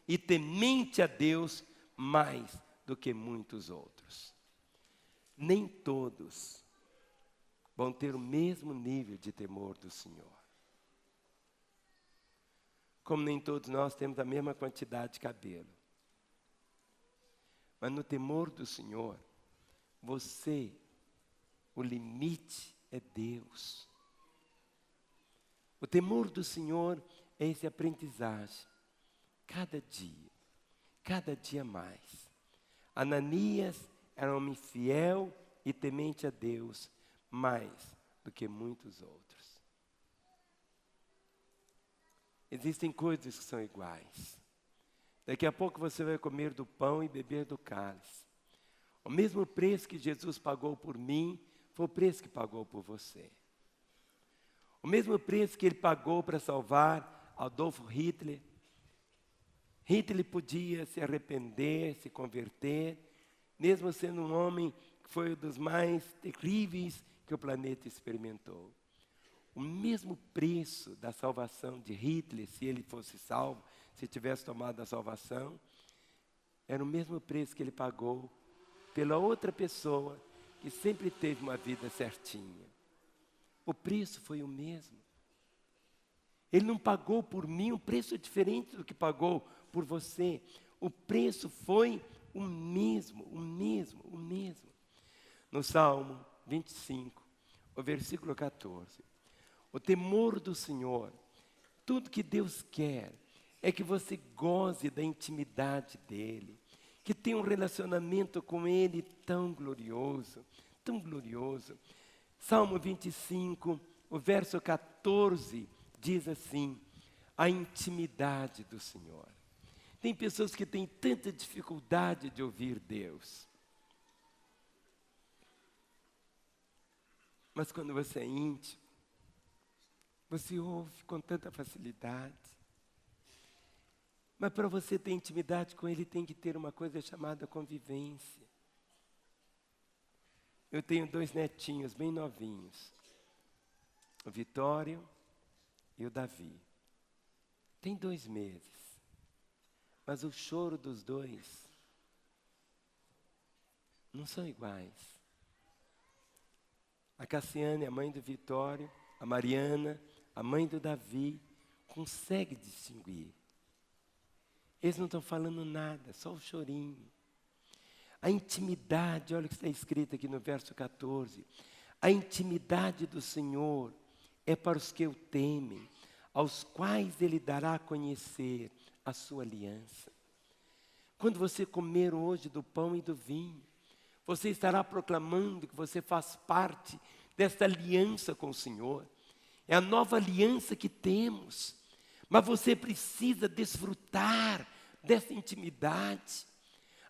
e temente a Deus mais do que muitos outros. Nem todos vão ter o mesmo nível de temor do Senhor. Como nem todos nós temos a mesma quantidade de cabelo. Mas no temor do Senhor, o limite é Deus. O temor do Senhor é esse aprendizagem. Cada dia mais. Ananias era um homem fiel e temente a Deus, mais do que muitos outros. Existem coisas que são iguais. Daqui a pouco você vai comer do pão e beber do cálice. O mesmo preço que Jesus pagou por mim, foi o preço que pagou por você. O mesmo preço que ele pagou para salvar Adolf Hitler. Hitler podia se arrepender, se converter, mesmo sendo um homem que foi um dos mais terríveis que o planeta experimentou. O mesmo preço da salvação de Hitler, se ele fosse salvo, se tivesse tomado a salvação, era o mesmo preço que ele pagou pela outra pessoa que sempre teve uma vida certinha. O preço foi o mesmo. Ele não pagou por mim um preço diferente do que pagou por você. O preço foi o mesmo. No Salmo 25, o versículo 14. O temor do Senhor, tudo que Deus quer é que você goze da intimidade dEle, que tenha um relacionamento com Ele tão glorioso, tão glorioso. Salmo 25, o verso 14, diz assim: a intimidade do Senhor. Tem pessoas que têm tanta dificuldade de ouvir Deus. Mas quando você é íntimo, você ouve com tanta facilidade. Mas para você ter intimidade com Ele, tem que ter uma coisa chamada convivência. Eu tenho 2 netinhos bem novinhos, o Vitório e o Davi. Tem 2 meses, mas o choro dos 2 não são iguais. A Cassiane, a mãe do Vitório, a Mariana, a mãe do Davi, consegue distinguir. Eles não estão falando nada, só o chorinho. A intimidade, olha o que está escrito aqui no verso 14. A intimidade do Senhor é para os que o temem, aos quais Ele dará a conhecer a sua aliança. Quando você comer hoje do pão e do vinho, você estará proclamando que você faz parte desta aliança com o Senhor. É a nova aliança que temos. Mas você precisa desfrutar dessa intimidade.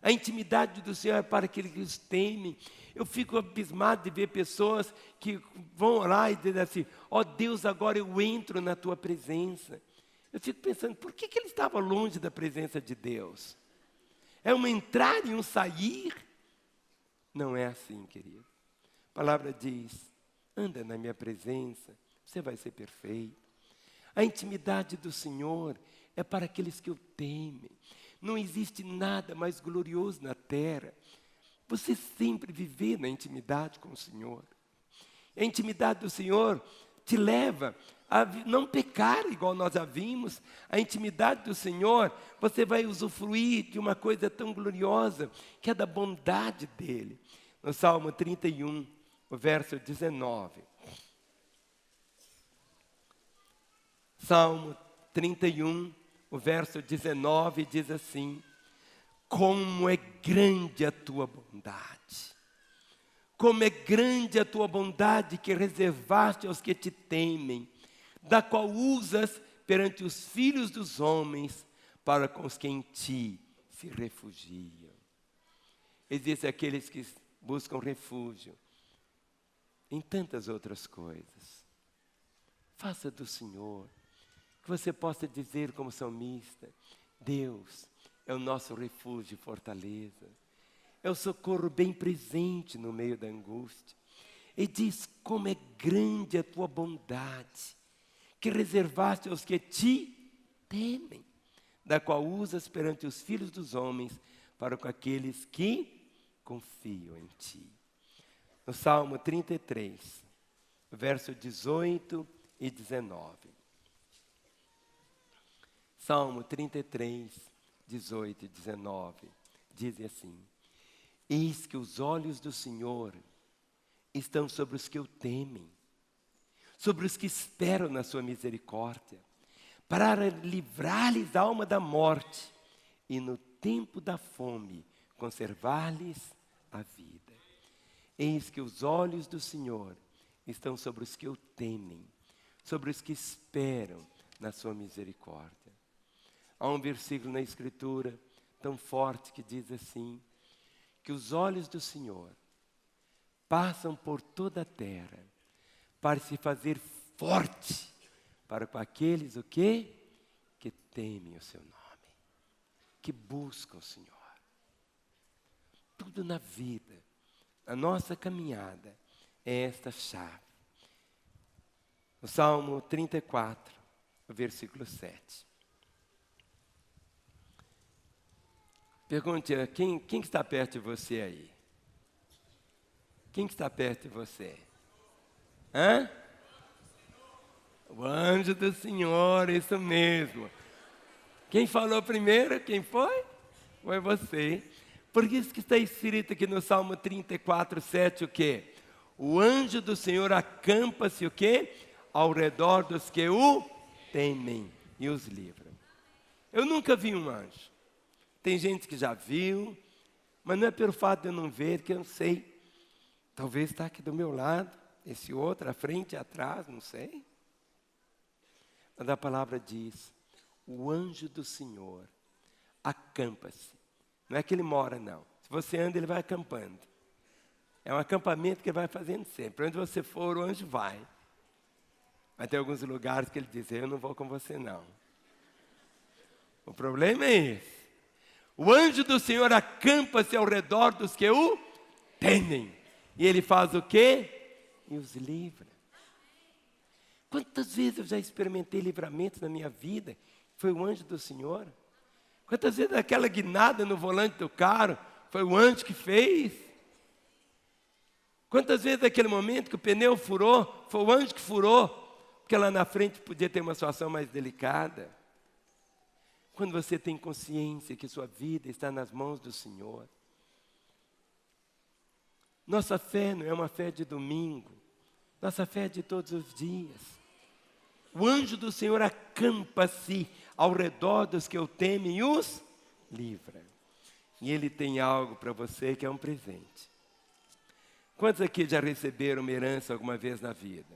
A intimidade do Senhor é para aqueles que os temem. Eu fico abismado de ver pessoas que vão orar e dizem assim: ó Deus, agora eu entro na tua presença. Eu fico pensando, por que ele estava longe da presença de Deus? É um entrar e um sair? Não é assim, querido. A palavra diz: anda na minha presença, você vai ser perfeito. A intimidade do Senhor é para aqueles que o temem. Não existe nada mais glorioso na terra. Você sempre viver na intimidade com o Senhor. A intimidade do Senhor te leva a não pecar igual nós já vimos. A intimidade do Senhor, você vai usufruir de uma coisa tão gloriosa, que é da bondade dEle. No Salmo 31, o verso 19. Salmo 31, o verso 19 diz assim: como é grande a tua bondade, Como é grande a tua bondade que reservaste aos que te temem, da qual usas perante os filhos dos homens, para com os que em ti se refugiam. Existem aqueles que buscam refúgio em tantas outras coisas. Faça do Senhor, que você possa dizer como salmista: Deus é o nosso refúgio e fortaleza, é o socorro bem presente no meio da angústia. E diz como é grande a tua bondade, que reservaste aos que te temem, da qual usas perante os filhos dos homens, para com aqueles que confiam em ti. No Salmo 33, verso 18 e 19. Salmo 33, 18 e 19, dizem assim: Eis que os olhos do Senhor estão sobre os que o temem, sobre os que esperam na sua misericórdia, para livrar-lhes a alma da morte e no tempo da fome conservar-lhes a vida. Eis que os olhos do Senhor estão sobre os que o temem, sobre os que esperam na sua misericórdia. Há um versículo na Escritura tão forte que diz assim, que os olhos do Senhor passam por toda a terra para se fazer forte para com aqueles o quê? Que temem o seu nome, que buscam o Senhor. Tudo na vida, a nossa caminhada é esta chave. No Salmo 34, versículo 7. Pergunte, quem está perto de você aí? Quem está perto de você? Hã? O anjo do Senhor, isso mesmo. Quem falou primeiro? Quem foi? Foi você. Por isso que está escrito aqui no Salmo 34, 7, o quê? O anjo do Senhor acampa-se o quê? Ao redor dos que o temem e os livra. Eu nunca vi um anjo. Tem gente que já viu, mas não é pelo fato de eu não ver que eu não sei. Talvez está aqui do meu lado, esse outro, à frente e atrás, não sei. Mas a palavra diz, o anjo do Senhor acampa-se. Não é que ele mora, não. Se você anda, ele vai acampando. É um acampamento que ele vai fazendo sempre. Onde você for, o anjo vai. Mas tem alguns lugares que ele diz, eu não vou com você, não. O problema é esse. O anjo do Senhor acampa-se ao redor dos que o temem. E ele faz o quê? E os livra. Quantas vezes eu já experimentei livramentos na minha vida? Foi o anjo do Senhor. Quantas vezes aquela guinada no volante do carro, foi o anjo que fez? Quantas vezes aquele momento que o pneu furou, foi o anjo que furou? Porque lá na frente podia ter uma situação mais delicada. Quando você tem consciência que sua vida está nas mãos do Senhor. Nossa fé não é uma fé de domingo. Nossa fé é de todos os dias. O anjo do Senhor acampa-se ao redor dos que o temem e os livra. E Ele tem algo para você que é um presente. Quantos aqui já receberam uma herança alguma vez na vida?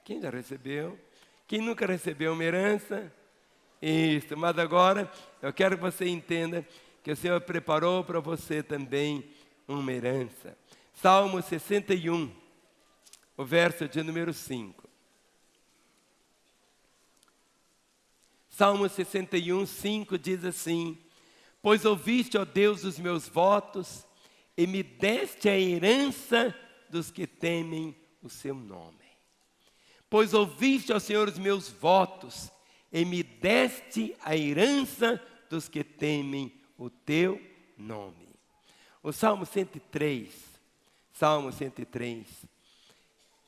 Quem já recebeu? Quem nunca recebeu uma herança? Isso, mas agora eu quero que você entenda que o Senhor preparou para você também uma herança. Salmo 61, o verso de número 5. Salmo 61, 5 diz assim, pois ouviste, ó Deus, os meus votos, e me deste a herança dos que temem o seu nome. Pois ouviste, ó Senhor, os meus votos, e me deste a herança dos que temem o teu nome. O Salmo 103,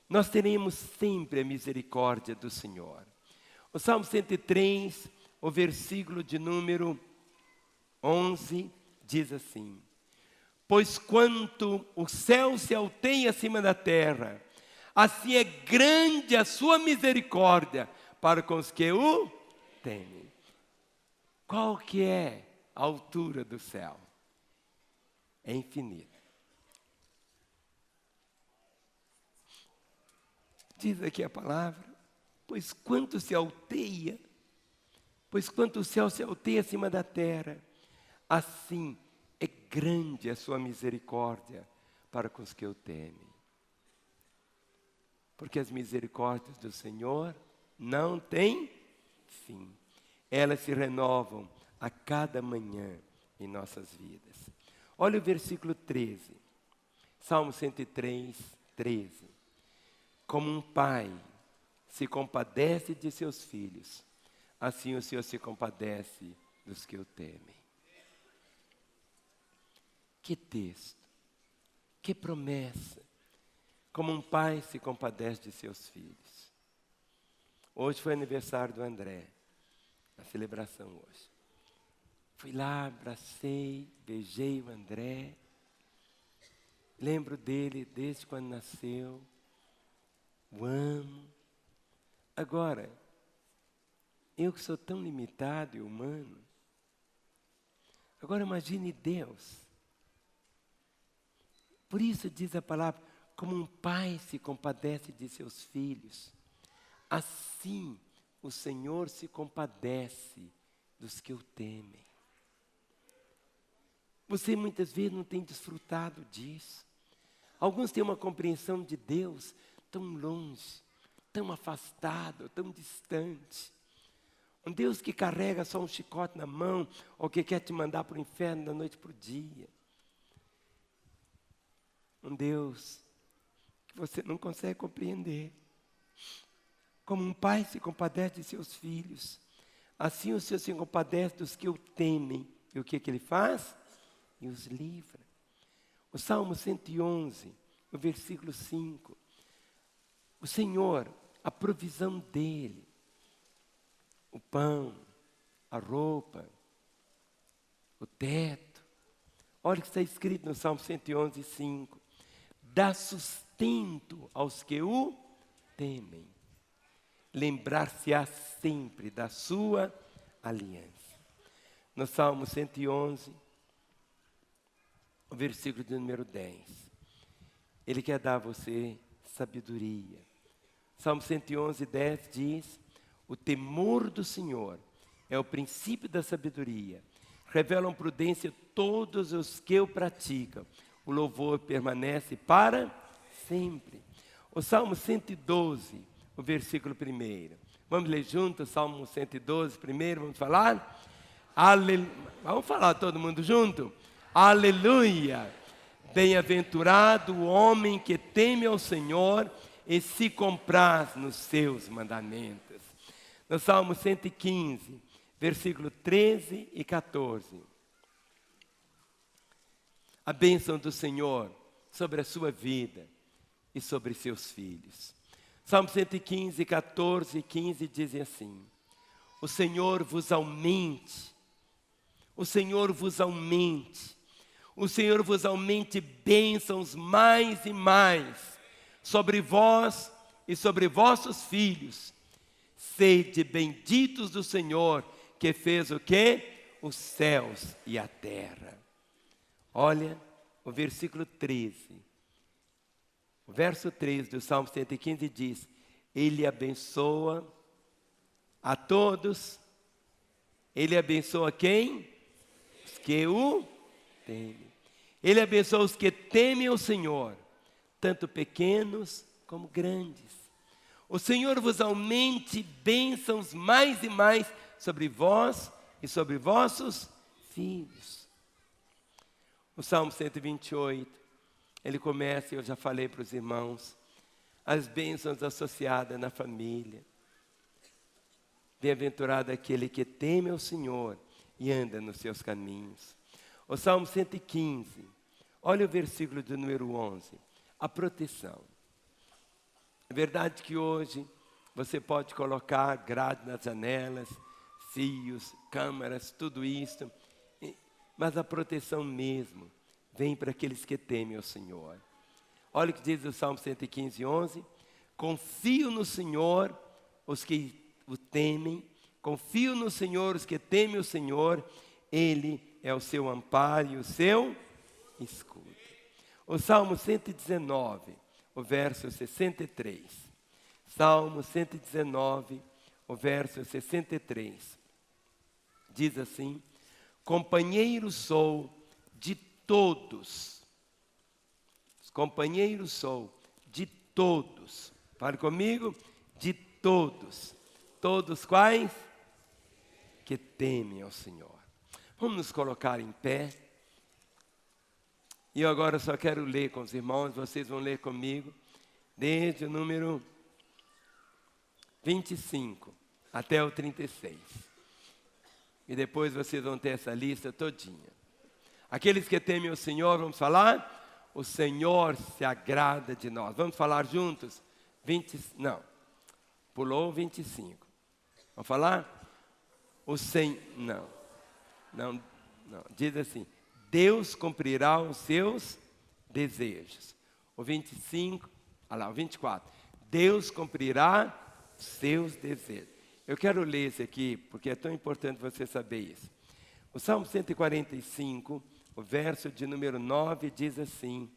nós teremos sempre a misericórdia do Senhor. O Salmo 103, o versículo de número 11, diz assim, pois quanto o céu se alteia acima da terra, assim é grande a sua misericórdia para com os que o temem. Qual que é a altura do céu? É infinita. Diz aqui a palavra, pois quanto o céu se alteia acima da terra, assim é grande a sua misericórdia para com os que o temem. Porque as misericórdias do Senhor não têm fim. Elas se renovam a cada manhã em nossas vidas. Olha o versículo 13. Salmo 103, 13. Como um pai se compadece de seus filhos, assim o Senhor se compadece dos que o temem. Que texto, que promessa. Como um pai se compadece de seus filhos. Hoje foi aniversário do André, a celebração hoje. Fui lá, abracei, beijei o André. Lembro dele desde quando nasceu. O amo. Agora, eu que sou tão limitado e humano, agora imagine Deus. Por isso diz a palavra, como um pai se compadece de seus filhos, assim o Senhor se compadece dos que o temem. Você muitas vezes não tem desfrutado disso. Alguns têm uma compreensão de Deus tão longe, tão afastado, tão distante. Um Deus que carrega só um chicote na mão, ou que quer te mandar para o inferno da noite para o dia. Um Deus que você não consegue compreender. Como um pai se compadece de seus filhos, assim o Senhor se compadece dos que o temem. E o que Ele faz? E os livra. O Salmo 111, o versículo 5. O Senhor, a provisão dEle, o pão, a roupa, o teto. Olha o que está escrito no Salmo 111, 5. Dá sustento aos que o temem. Lembrar-se-á sempre da sua aliança. No Salmo 111, o versículo de número 10. Ele quer dar a você sabedoria. Salmo 111, 10 diz: o temor do Senhor é o princípio da sabedoria. Revelam prudência todos os que o praticam. O louvor permanece para sempre. O Salmo 112, o versículo 1. Vamos ler juntos o Salmo 112 primeiro, vamos falar? Vamos falar todo mundo junto? Aleluia! Bem-aventurado o homem que teme ao Senhor e se compraz nos seus mandamentos. No Salmo 115, versículo 13 e 14. A bênção do Senhor sobre a sua vida e sobre seus filhos. Salmo 115, 14 e 15 dizem assim: o Senhor vos aumente, o Senhor vos aumente, o Senhor vos aumente bênçãos mais e mais sobre vós e sobre vossos filhos. Sede benditos do Senhor, que fez o quê? Os céus e a terra. Olha o versículo 13. O verso 13 do Salmo 115 diz: Ele abençoa a todos. Ele abençoa quem? Os que o temem. Ele abençoa os que temem o Senhor, tanto pequenos como grandes. O Senhor vos aumente bênçãos mais e mais sobre vós e sobre vossos filhos. O Salmo 128, ele começa, eu já falei para os irmãos, as bênçãos associadas na família. Bem-aventurado aquele que teme ao Senhor e anda nos seus caminhos. O Salmo 115, olha o versículo do número 11, a proteção. É verdade que hoje você pode colocar grade nas janelas, fios, câmaras, tudo isso, mas a proteção mesmo vem para aqueles que temem ao Senhor. Olha o que diz o Salmo 115, 11. Confio no Senhor os que o temem, confio no Senhor os que temem o Senhor, Ele é o seu amparo e o seu escudo. O Salmo 119, o verso 63. Salmo 119, o verso 63. Diz assim: companheiro sou de todos. Companheiro sou de todos. Fale comigo, de todos. Todos quais? Que temem ao Senhor. Vamos nos colocar em pé. E eu agora só quero ler com os irmãos, vocês vão ler comigo, desde o número 25 até o 36. E depois vocês vão ter essa lista todinha. Aqueles que temem o Senhor, vamos falar? O Senhor se agrada de nós. Vamos falar juntos? Pulou 25. Vamos falar? Não. Diz assim: Deus cumprirá os seus desejos. O 25, o 24. Deus cumprirá os seus desejos. Eu quero ler esse aqui, porque é tão importante você saber isso. O Salmo 145, o verso de número 9, diz assim: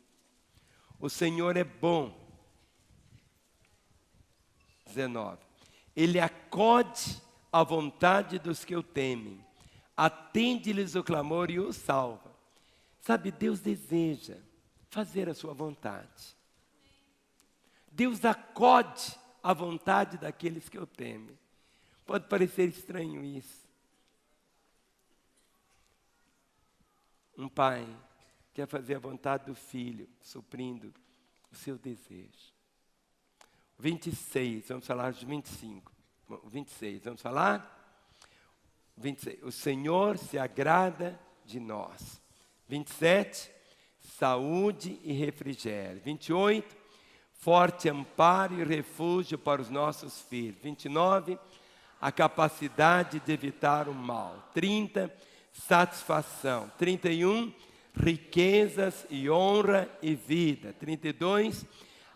o Senhor é bom. 19. Ele acode à vontade dos que o temem. Atende-lhes o clamor e os salva. Sabe, Deus deseja fazer a sua vontade. Deus acode à vontade daqueles que o temem. Pode parecer estranho isso. Um pai quer fazer a vontade do filho, suprindo o seu desejo. 26, vamos falar de 25. 26, vamos falar? 26, o Senhor se agrada de nós. 27, saúde e refrigério. 28, forte amparo e refúgio para os nossos filhos. 29, a capacidade de evitar o mal. 30, satisfação. 31, riquezas e honra e vida. 32,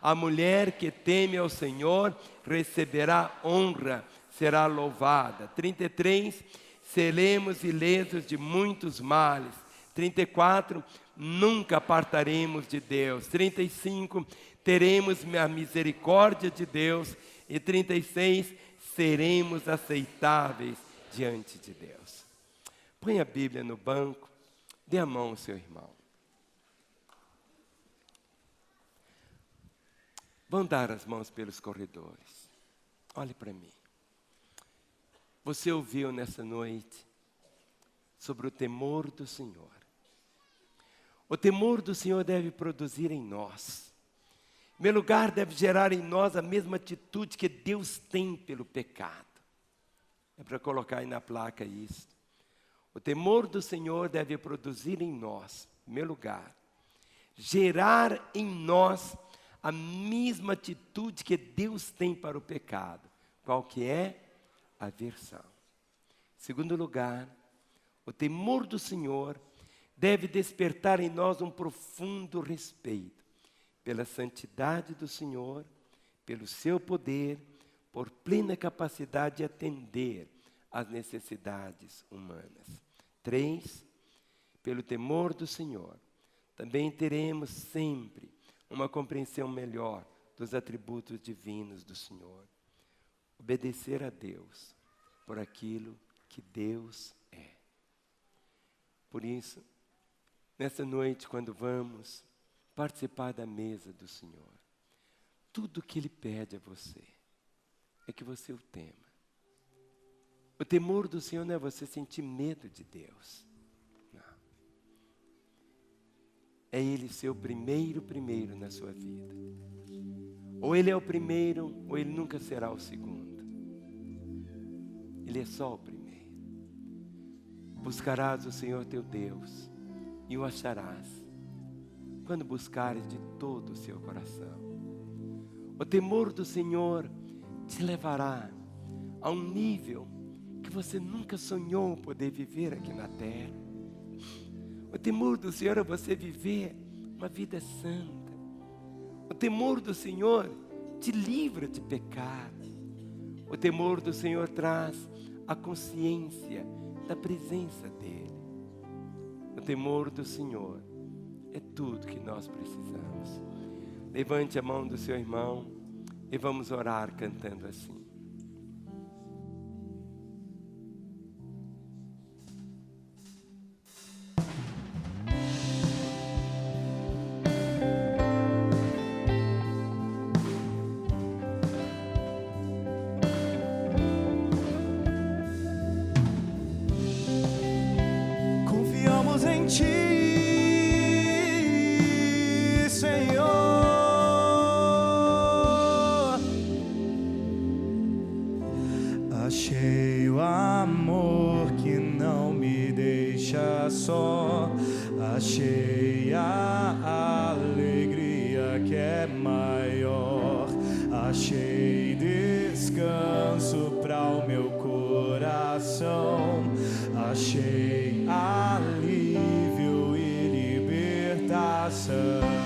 a mulher que teme ao Senhor receberá honra, será louvada. 33, seremos ilesos de muitos males. 34, nunca apartaremos de Deus. 35, teremos a misericórdia de Deus. E 36, seremos aceitáveis diante de Deus. Põe a Bíblia no banco, dê a mão ao seu irmão. Vão dar as mãos pelos corredores. Olhe para mim. Você ouviu nessa noite sobre o temor do Senhor. O temor do Senhor deve produzir em nós. Em primeiro lugar, deve gerar em nós a mesma atitude que Deus tem pelo pecado. É para colocar aí na placa isso. O temor do Senhor deve produzir em nós, em primeiro lugar, gerar em nós a mesma atitude que Deus tem para o pecado. Qual que é? Aversão. Em segundo lugar, o temor do Senhor deve despertar em nós um profundo respeito pela santidade do Senhor, pelo seu poder, por plena capacidade de atender às necessidades humanas. 3, pelo temor do Senhor, também teremos sempre uma compreensão melhor dos atributos divinos do Senhor. Obedecer a Deus por aquilo que Deus é. Por isso, nessa noite, quando vamos participar da mesa do Senhor, tudo que Ele pede a você é que você o tema. O temor do Senhor não é você sentir medo de Deus. Não. É Ele ser o primeiro na sua vida. Ou Ele é o primeiro, ou Ele nunca será o segundo. Ele é só o primeiro. Buscarás o Senhor teu Deus e o acharás quando buscares de todo o seu coração. O temor do Senhor te levará a um nível que você nunca sonhou poder viver aqui na terra. O temor do Senhor é você viver uma vida santa. O temor do Senhor te livra de pecado. O temor do Senhor traz a consciência da presença dEle. O temor do Senhor é tudo que nós precisamos. Levante a mão do seu irmão, E vamos orar cantando assim. Confiamos em Ti, Senhor. Achei o amor que não me deixa só. Achei a alegria que é maior. Achei descanso para o meu coração. Achei alívio e libertação.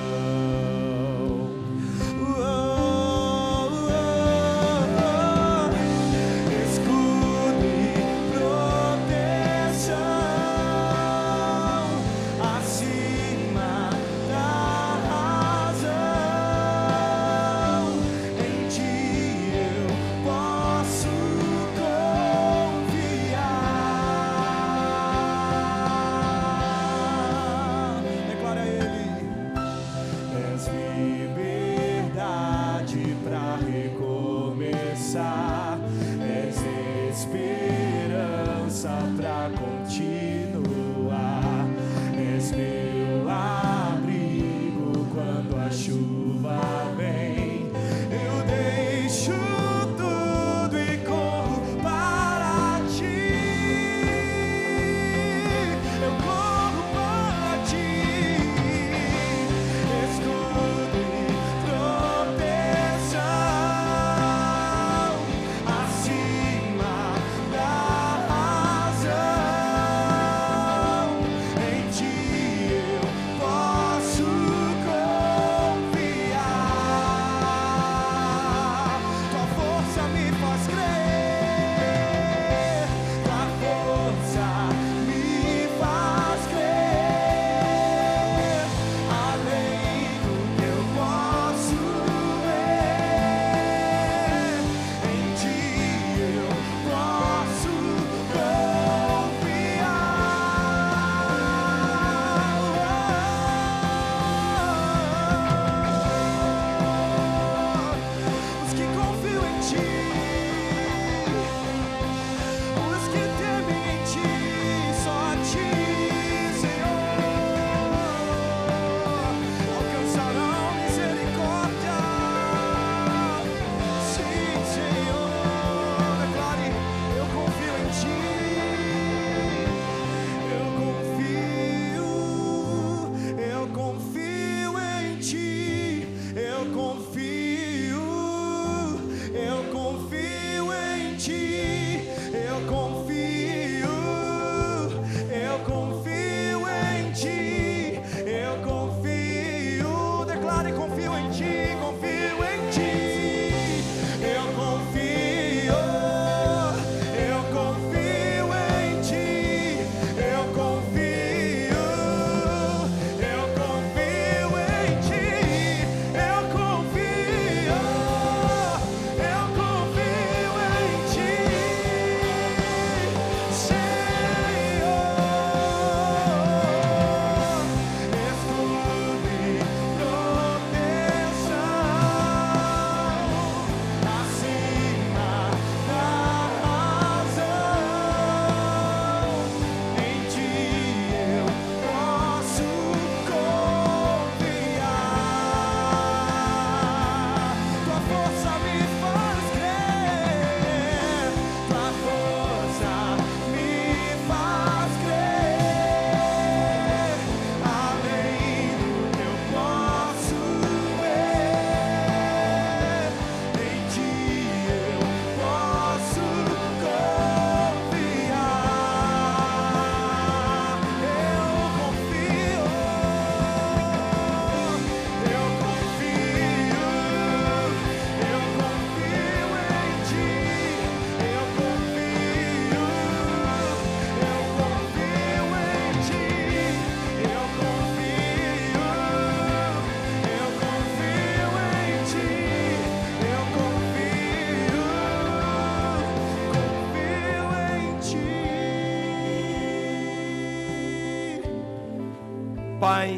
Pai,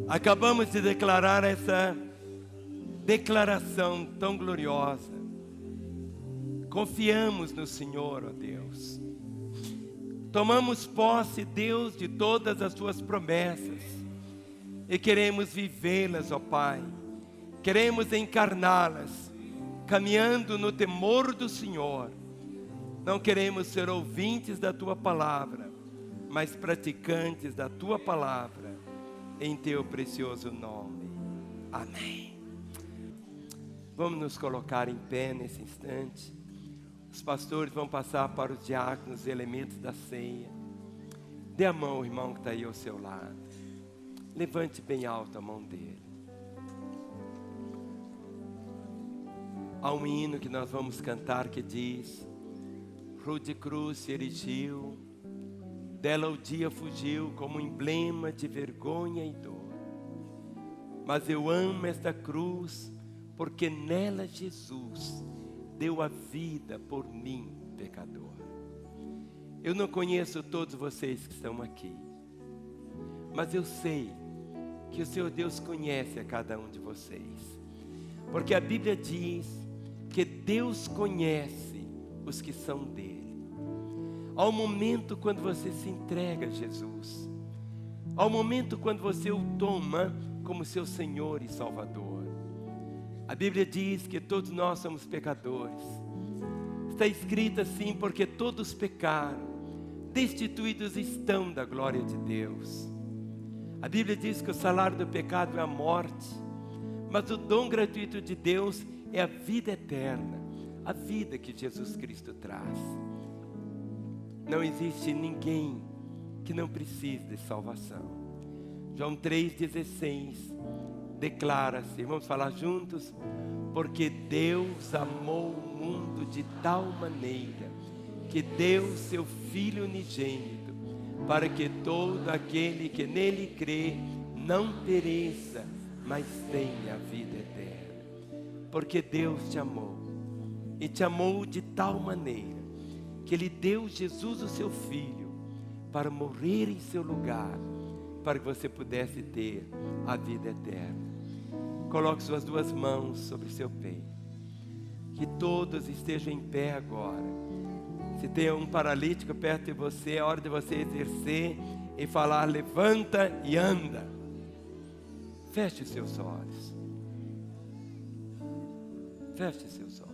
acabamos de declarar essa declaração tão gloriosa. Confiamos no Senhor, ó Deus. Tomamos posse, Deus, de todas as tuas promessas e queremos vivê-las, ó Pai. Queremos encarná-las, caminhando no temor do Senhor. Não queremos ser ouvintes da tua palavra, mas praticantes da tua palavra, em teu precioso nome. Amém. Vamos nos colocar em pé nesse instante. Os pastores vão passar para os diáconos os elementos da ceia. Dê a mão ao irmão que está aí ao seu lado. Levante bem alto a mão dele. Há um hino que nós vamos cantar que diz: rude cruz se erigiu, dela o dia fugiu como emblema de vergonha e dor. Mas eu amo esta cruz, porque nela Jesus deu a vida por mim, pecador. Eu não conheço todos vocês que estão aqui, mas eu sei que o Senhor Deus conhece a cada um de vocês, porque a Bíblia diz que Deus conhece os que são dele. Há um momento quando você se entrega a Jesus, há um momento quando você o toma como seu Senhor e Salvador. A Bíblia diz que todos nós somos pecadores. Está escrito assim: porque todos pecaram, destituídos estão da glória de Deus. A Bíblia diz que o salário do pecado é a morte, mas o dom gratuito de Deus é a vida eterna, a vida que Jesus Cristo traz. Não existe ninguém que não precise de salvação. João 3,16 declara-se, vamos falar juntos: porque Deus amou o mundo de tal maneira que deu seu Filho unigênito, para que todo aquele que nele crê não pereça, mas tenha a vida eterna. Porque Deus te amou, e te amou de tal maneira que Ele deu Jesus, o seu Filho, para morrer em seu lugar, para que você pudesse ter a vida eterna. Coloque suas duas mãos sobre seu peito. Que todos estejam em pé agora. Se tem um paralítico perto de você, é hora de você exercer e falar: levanta e anda. Feche os seus olhos. Feche os seus olhos.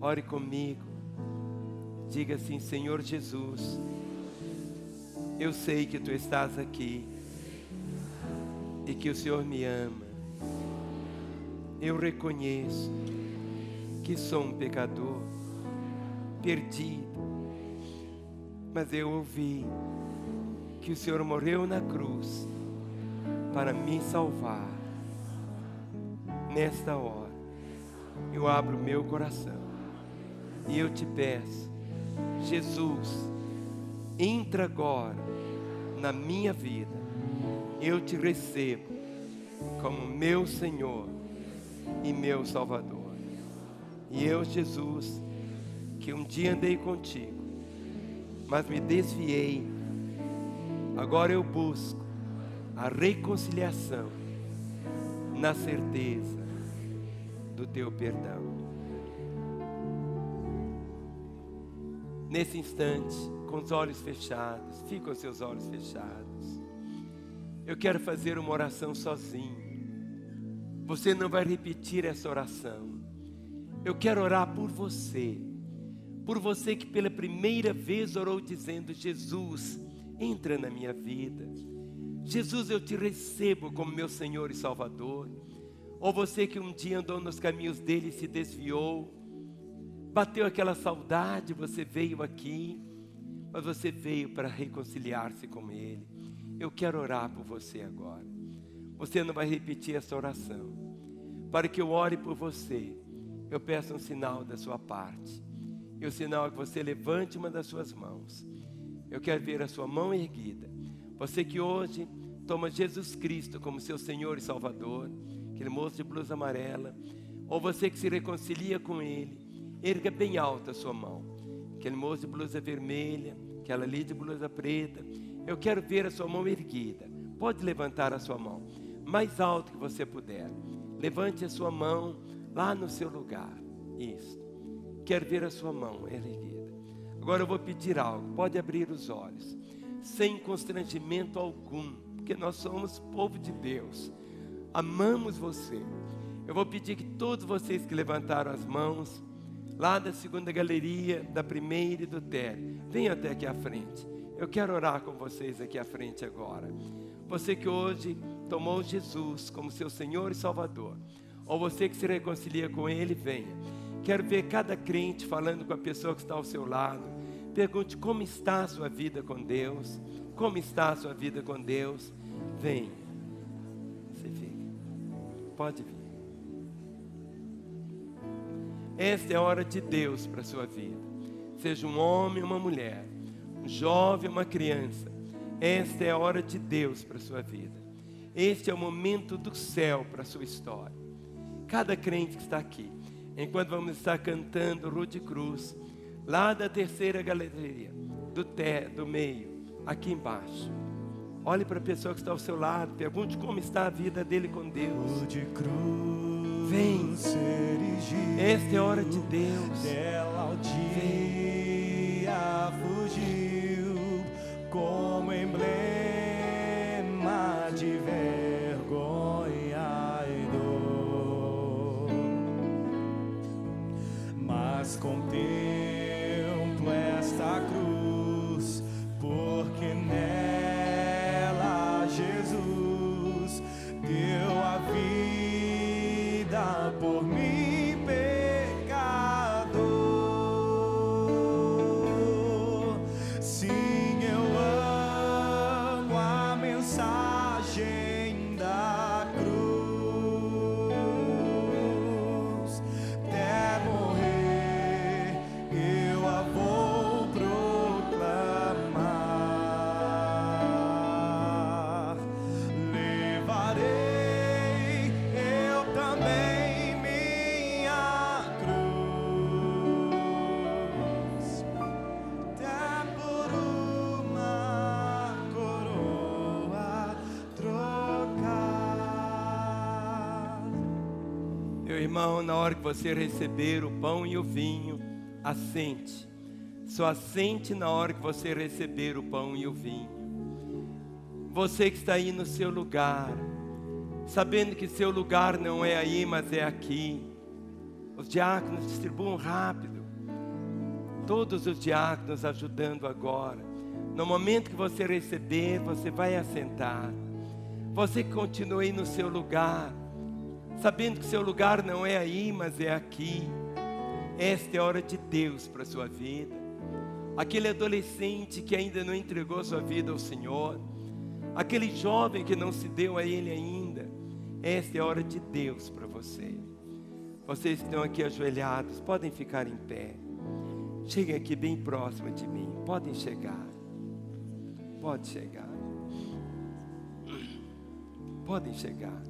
Ore comigo. Diga assim: Senhor Jesus, eu sei que Tu estás aqui e que o Senhor me ama. Eu reconheço que sou um pecador perdido, mas eu ouvi que o Senhor morreu na cruz para me salvar. Nesta hora eu abro meu coração e eu te peço: Jesus, entra agora na minha vida. Eu te recebo como meu Senhor e meu Salvador. E eu, Jesus, que um dia andei contigo, mas me desviei, agora eu busco a reconciliação na certeza do teu perdão. Nesse instante, com os olhos fechados, fica com os seus olhos fechados. Eu quero fazer uma oração sozinho. Você não vai repetir essa oração. Eu quero orar por você que pela primeira vez orou dizendo: Jesus, entra na minha vida. Jesus, eu te recebo como meu Senhor e Salvador. Ou você que um dia andou nos caminhos dele e se desviou, bateu aquela saudade, você veio aqui, mas você veio para reconciliar-se com ele. Eu quero orar por você agora. Você não vai repetir essa oração. Para que eu ore por você, eu peço um sinal da sua parte. E o sinal é que você levante uma das suas mãos. Eu quero ver a sua mão erguida. Você que hoje toma Jesus Cristo como seu Senhor e Salvador, aquele moço de blusa amarela, ou você que se reconcilia com Ele, erga bem alta a sua mão. Aquele moço de blusa vermelha, aquela ali de blusa preta, Eu quero ver a sua mão erguida. Pode levantar a sua mão, mais alto que você puder. Levante a sua mão lá no seu lugar. Isso. Quero ver a sua mão erguida. Agora eu vou pedir algo. Pode abrir os olhos, sem constrangimento algum, porque nós somos povo de Deus. Amamos você. Eu vou pedir que todos vocês que levantaram as mãos, lá da segunda galeria, da primeira e do térreo, venham até aqui à frente. Eu quero orar com vocês aqui à frente agora. Você que hoje tomou Jesus como seu Senhor e Salvador, ou você que se reconcilia com Ele, venha. Quero ver cada crente falando com a pessoa que está ao seu lado. Pergunte como está a sua vida com Deus. Como está a sua vida com Deus? Venha. Você fica. Pode vir. Esta é a hora de Deus para a sua vida. Seja um homem ou uma mulher, um jovem ou uma criança. Esta é a hora de Deus para a sua vida. Este é o momento do céu para a sua história. Cada crente que está aqui, enquanto vamos estar cantando Rude Cruz, lá da terceira galeria, do meio, aqui embaixo. Olhe para a pessoa que está ao seu lado, pergunte como está a vida dele com Deus. Rude Cruz, vem, esta é a hora de Deus. Dela ao dia fugiu, como emblema de vergonha e dor. Mas contemplo esta cruz, porque nela Jesus deu a vida por mim, pecador. Sim, eu amo a mensagem da cruz. Até morrer eu a vou proclamar. Levarei eu também minha cruz, até por uma coroa trocar. Meu irmão, na hora que você receber o pão e o vinho, assente. Só assente na hora que você receber o pão e o vinho. Você que está aí no seu lugar, sabendo que seu lugar não é aí, mas é aqui. Os diáconos distribuam rápido. Todos os diáconos ajudando agora. No momento que você receber, você vai assentar. Você que continua aí no seu lugar, sabendo que seu lugar não é aí, mas é aqui. Esta é a hora de Deus para a sua vida. Aquele adolescente que ainda não entregou sua vida ao Senhor, aquele jovem que não se deu a Ele ainda, esta é a hora de Deus para você. Vocês que estão aqui ajoelhados, podem ficar em pé. Cheguem aqui bem próximo de mim. Podem chegar. Pode chegar. Podem chegar.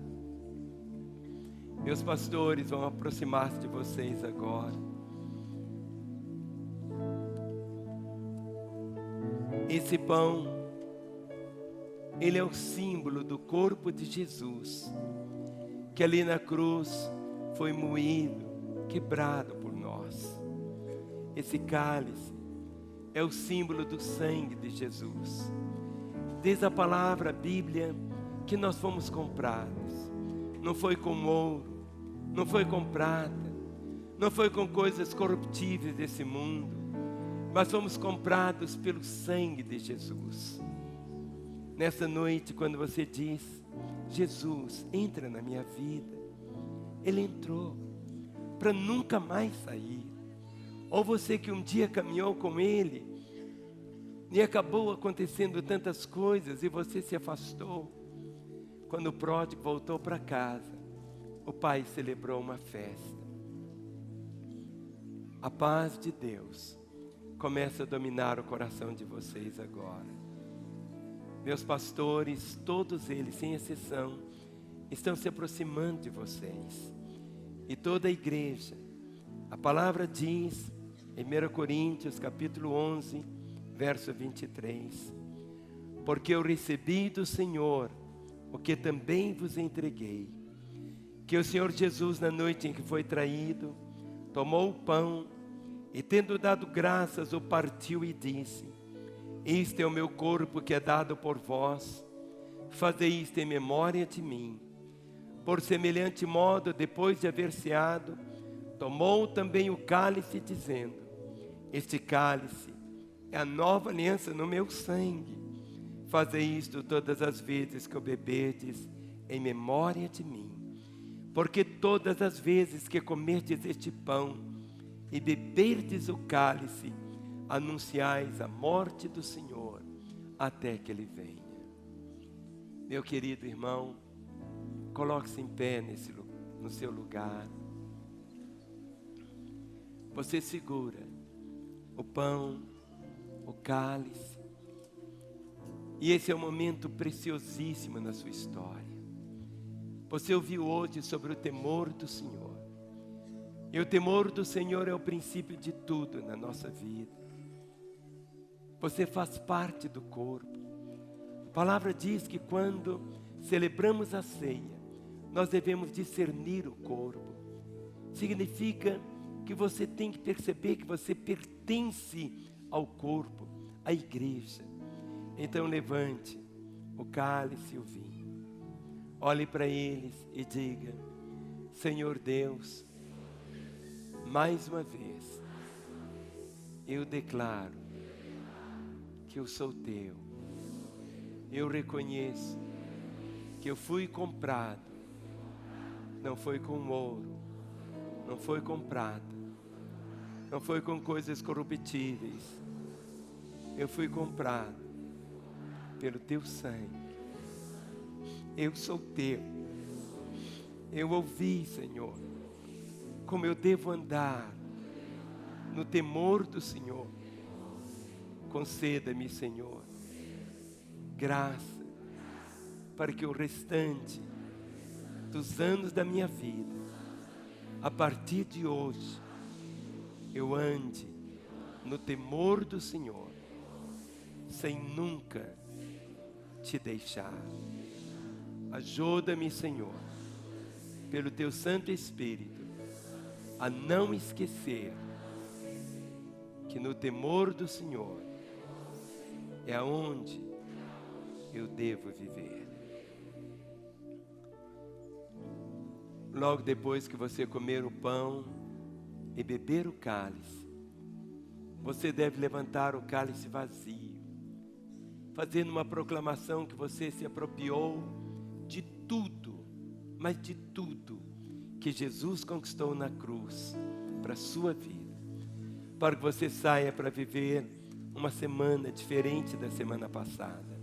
Meus pastores vão aproximar-se de vocês agora. Esse pão, ele é o símbolo do corpo de Jesus, que ali na cruz foi moído, quebrado por nós. Esse cálice é o símbolo do sangue de Jesus. Diz a palavra, a Bíblia, que nós fomos comprados. Não foi com ouro, não foi com prata, não foi com coisas corruptíveis desse mundo, mas fomos comprados pelo sangue de Jesus. Nessa noite, quando você diz, Jesus, entra na minha vida, Ele entrou, para nunca mais sair. Ou você que um dia caminhou com Ele, e acabou acontecendo tantas coisas, e você se afastou. Quando o pródigo voltou para casa, o pai celebrou uma festa. A paz de Deus começa a dominar o coração de vocês agora. Meus pastores, todos eles, sem exceção, estão se aproximando de vocês. E toda a igreja, a palavra diz, em 1 Coríntios capítulo 11, verso 23, porque eu recebi do Senhor o que também vos entreguei, que o Senhor Jesus, na noite em que foi traído, tomou o pão e, tendo dado graças, o partiu e disse: este é o meu corpo que é dado por vós, fazei isto em memória de mim. Por semelhante modo, depois de haver ceado, tomou também o cálice, dizendo: este cálice é a nova aliança no meu sangue. Fazei isto todas as vezes que o beberdes, em memória de mim. Porque todas as vezes que comerdes este pão e beberdes o cálice, anunciais a morte do Senhor, até que Ele venha. Meu querido irmão, coloque-se em pé no seu lugar. Você segura o pão, o cálice, e esse é um momento preciosíssimo na sua história. Você ouviu hoje sobre o temor do Senhor, e o temor do Senhor é o princípio de tudo na nossa vida. Você faz parte do corpo. A palavra diz que quando celebramos a ceia, nós devemos discernir o corpo. Significa que você tem que perceber que você pertence ao corpo, à igreja. Então levante o cálice e o vinho, olhe para eles e diga: Senhor Deus, mais uma vez eu declaro que eu sou teu. Eu reconheço que eu fui comprado, não foi com ouro, não foi com prata, não foi com coisas corruptíveis. Eu fui comprado pelo teu sangue. Eu sou teu. Eu ouvi, Senhor, como eu devo andar no temor do Senhor. Conceda-me, Senhor, graça para que o restante dos anos da minha vida, a partir de hoje, eu ande no temor do Senhor, sem nunca te deixar. Ajuda-me, Senhor, pelo teu Santo Espírito, a não esquecer que no temor do Senhor é aonde eu devo viver. Logo depois que você comer o pão e beber o cálice, você deve levantar o cálice vazio, fazendo uma proclamação que você se apropriou de tudo, mas de tudo que Jesus conquistou na cruz para a sua vida, para que você saia para viver uma semana diferente da semana passada,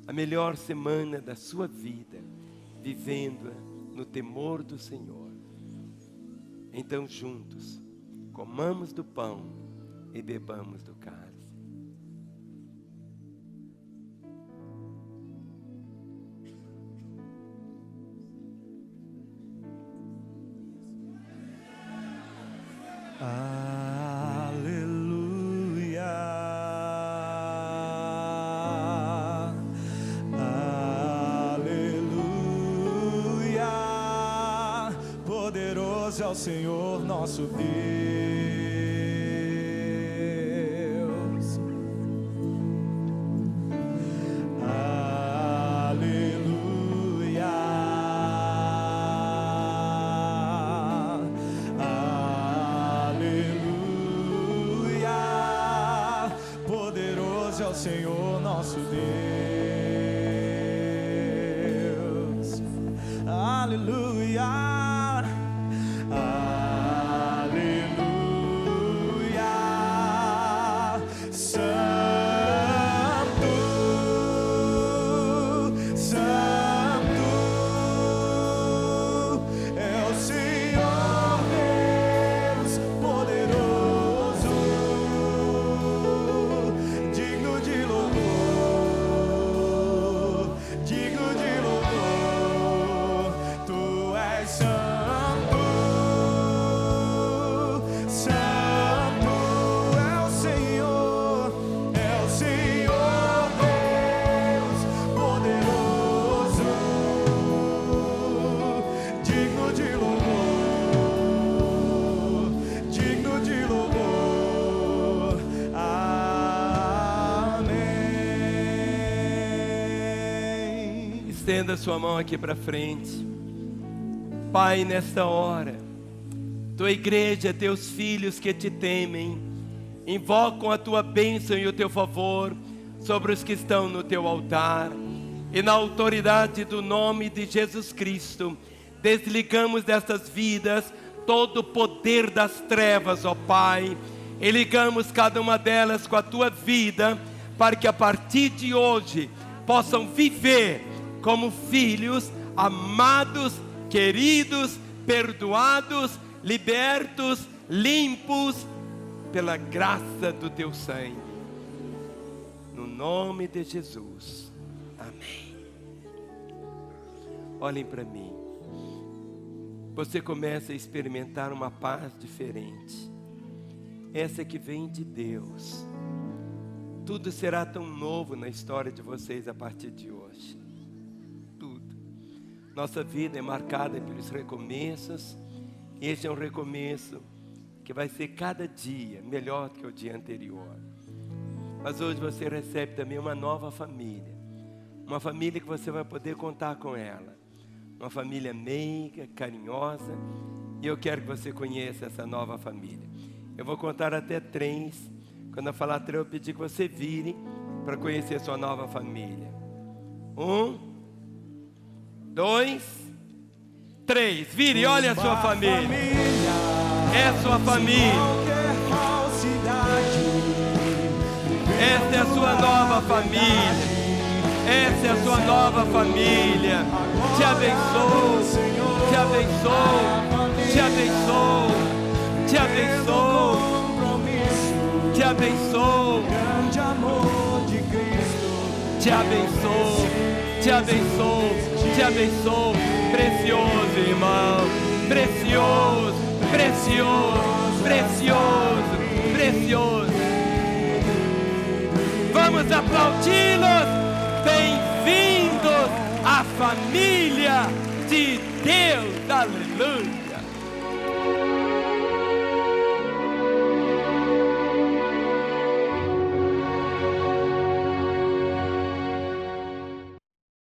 a melhor semana da sua vida, vivendo-a no temor do Senhor. Então juntos, comamos do pão e bebamos do cálice. Aleluia, aleluia, poderoso é o Senhor nosso Deus. Aleluia, aleluia, poderoso é o Senhor nosso Deus. Aleluia. Estenda sua mão aqui para frente. Pai, nesta hora, tua igreja, teus filhos que te temem, invocam a tua bênção e o teu favor sobre os que estão no teu altar. E na autoridade do nome de Jesus Cristo, desligamos destas vidas todo o poder das trevas, ó Pai, e ligamos cada uma delas com a tua vida, para que a partir de hoje possam viver como filhos amados, queridos, perdoados, libertos, limpos pela graça do teu sangue. No nome de Jesus. Amém. Olhem para mim. Você começa a experimentar uma paz diferente. Essa que vem de Deus. Tudo será tão novo na história de vocês a partir de hoje. Tudo. Nossa vida é marcada pelos recomeços. Este é um recomeço que vai ser cada dia melhor do que o dia anterior. Mas hoje você recebe também uma nova família. Uma família que você vai poder contar com ela. Uma família meiga, carinhosa. E eu quero que você conheça essa nova família. Eu vou contar até 3. Quando eu falar 3, eu pedir que você vire para conhecer a sua nova família. 1, 2, 3. Vire e olha a sua família. É a sua família. Esta é a sua nova família. Essa é a sua nova família. Te abençoo, te abençoo, te abençoo, te abençoo, te abençoo, grande amor de Cristo. Te abençoo, te abençoo, te abençoo. Precioso, irmão, precioso, precioso, precioso, precioso. Vamos aplaudi-los. Bem-vindos à família de Deus. Aleluia.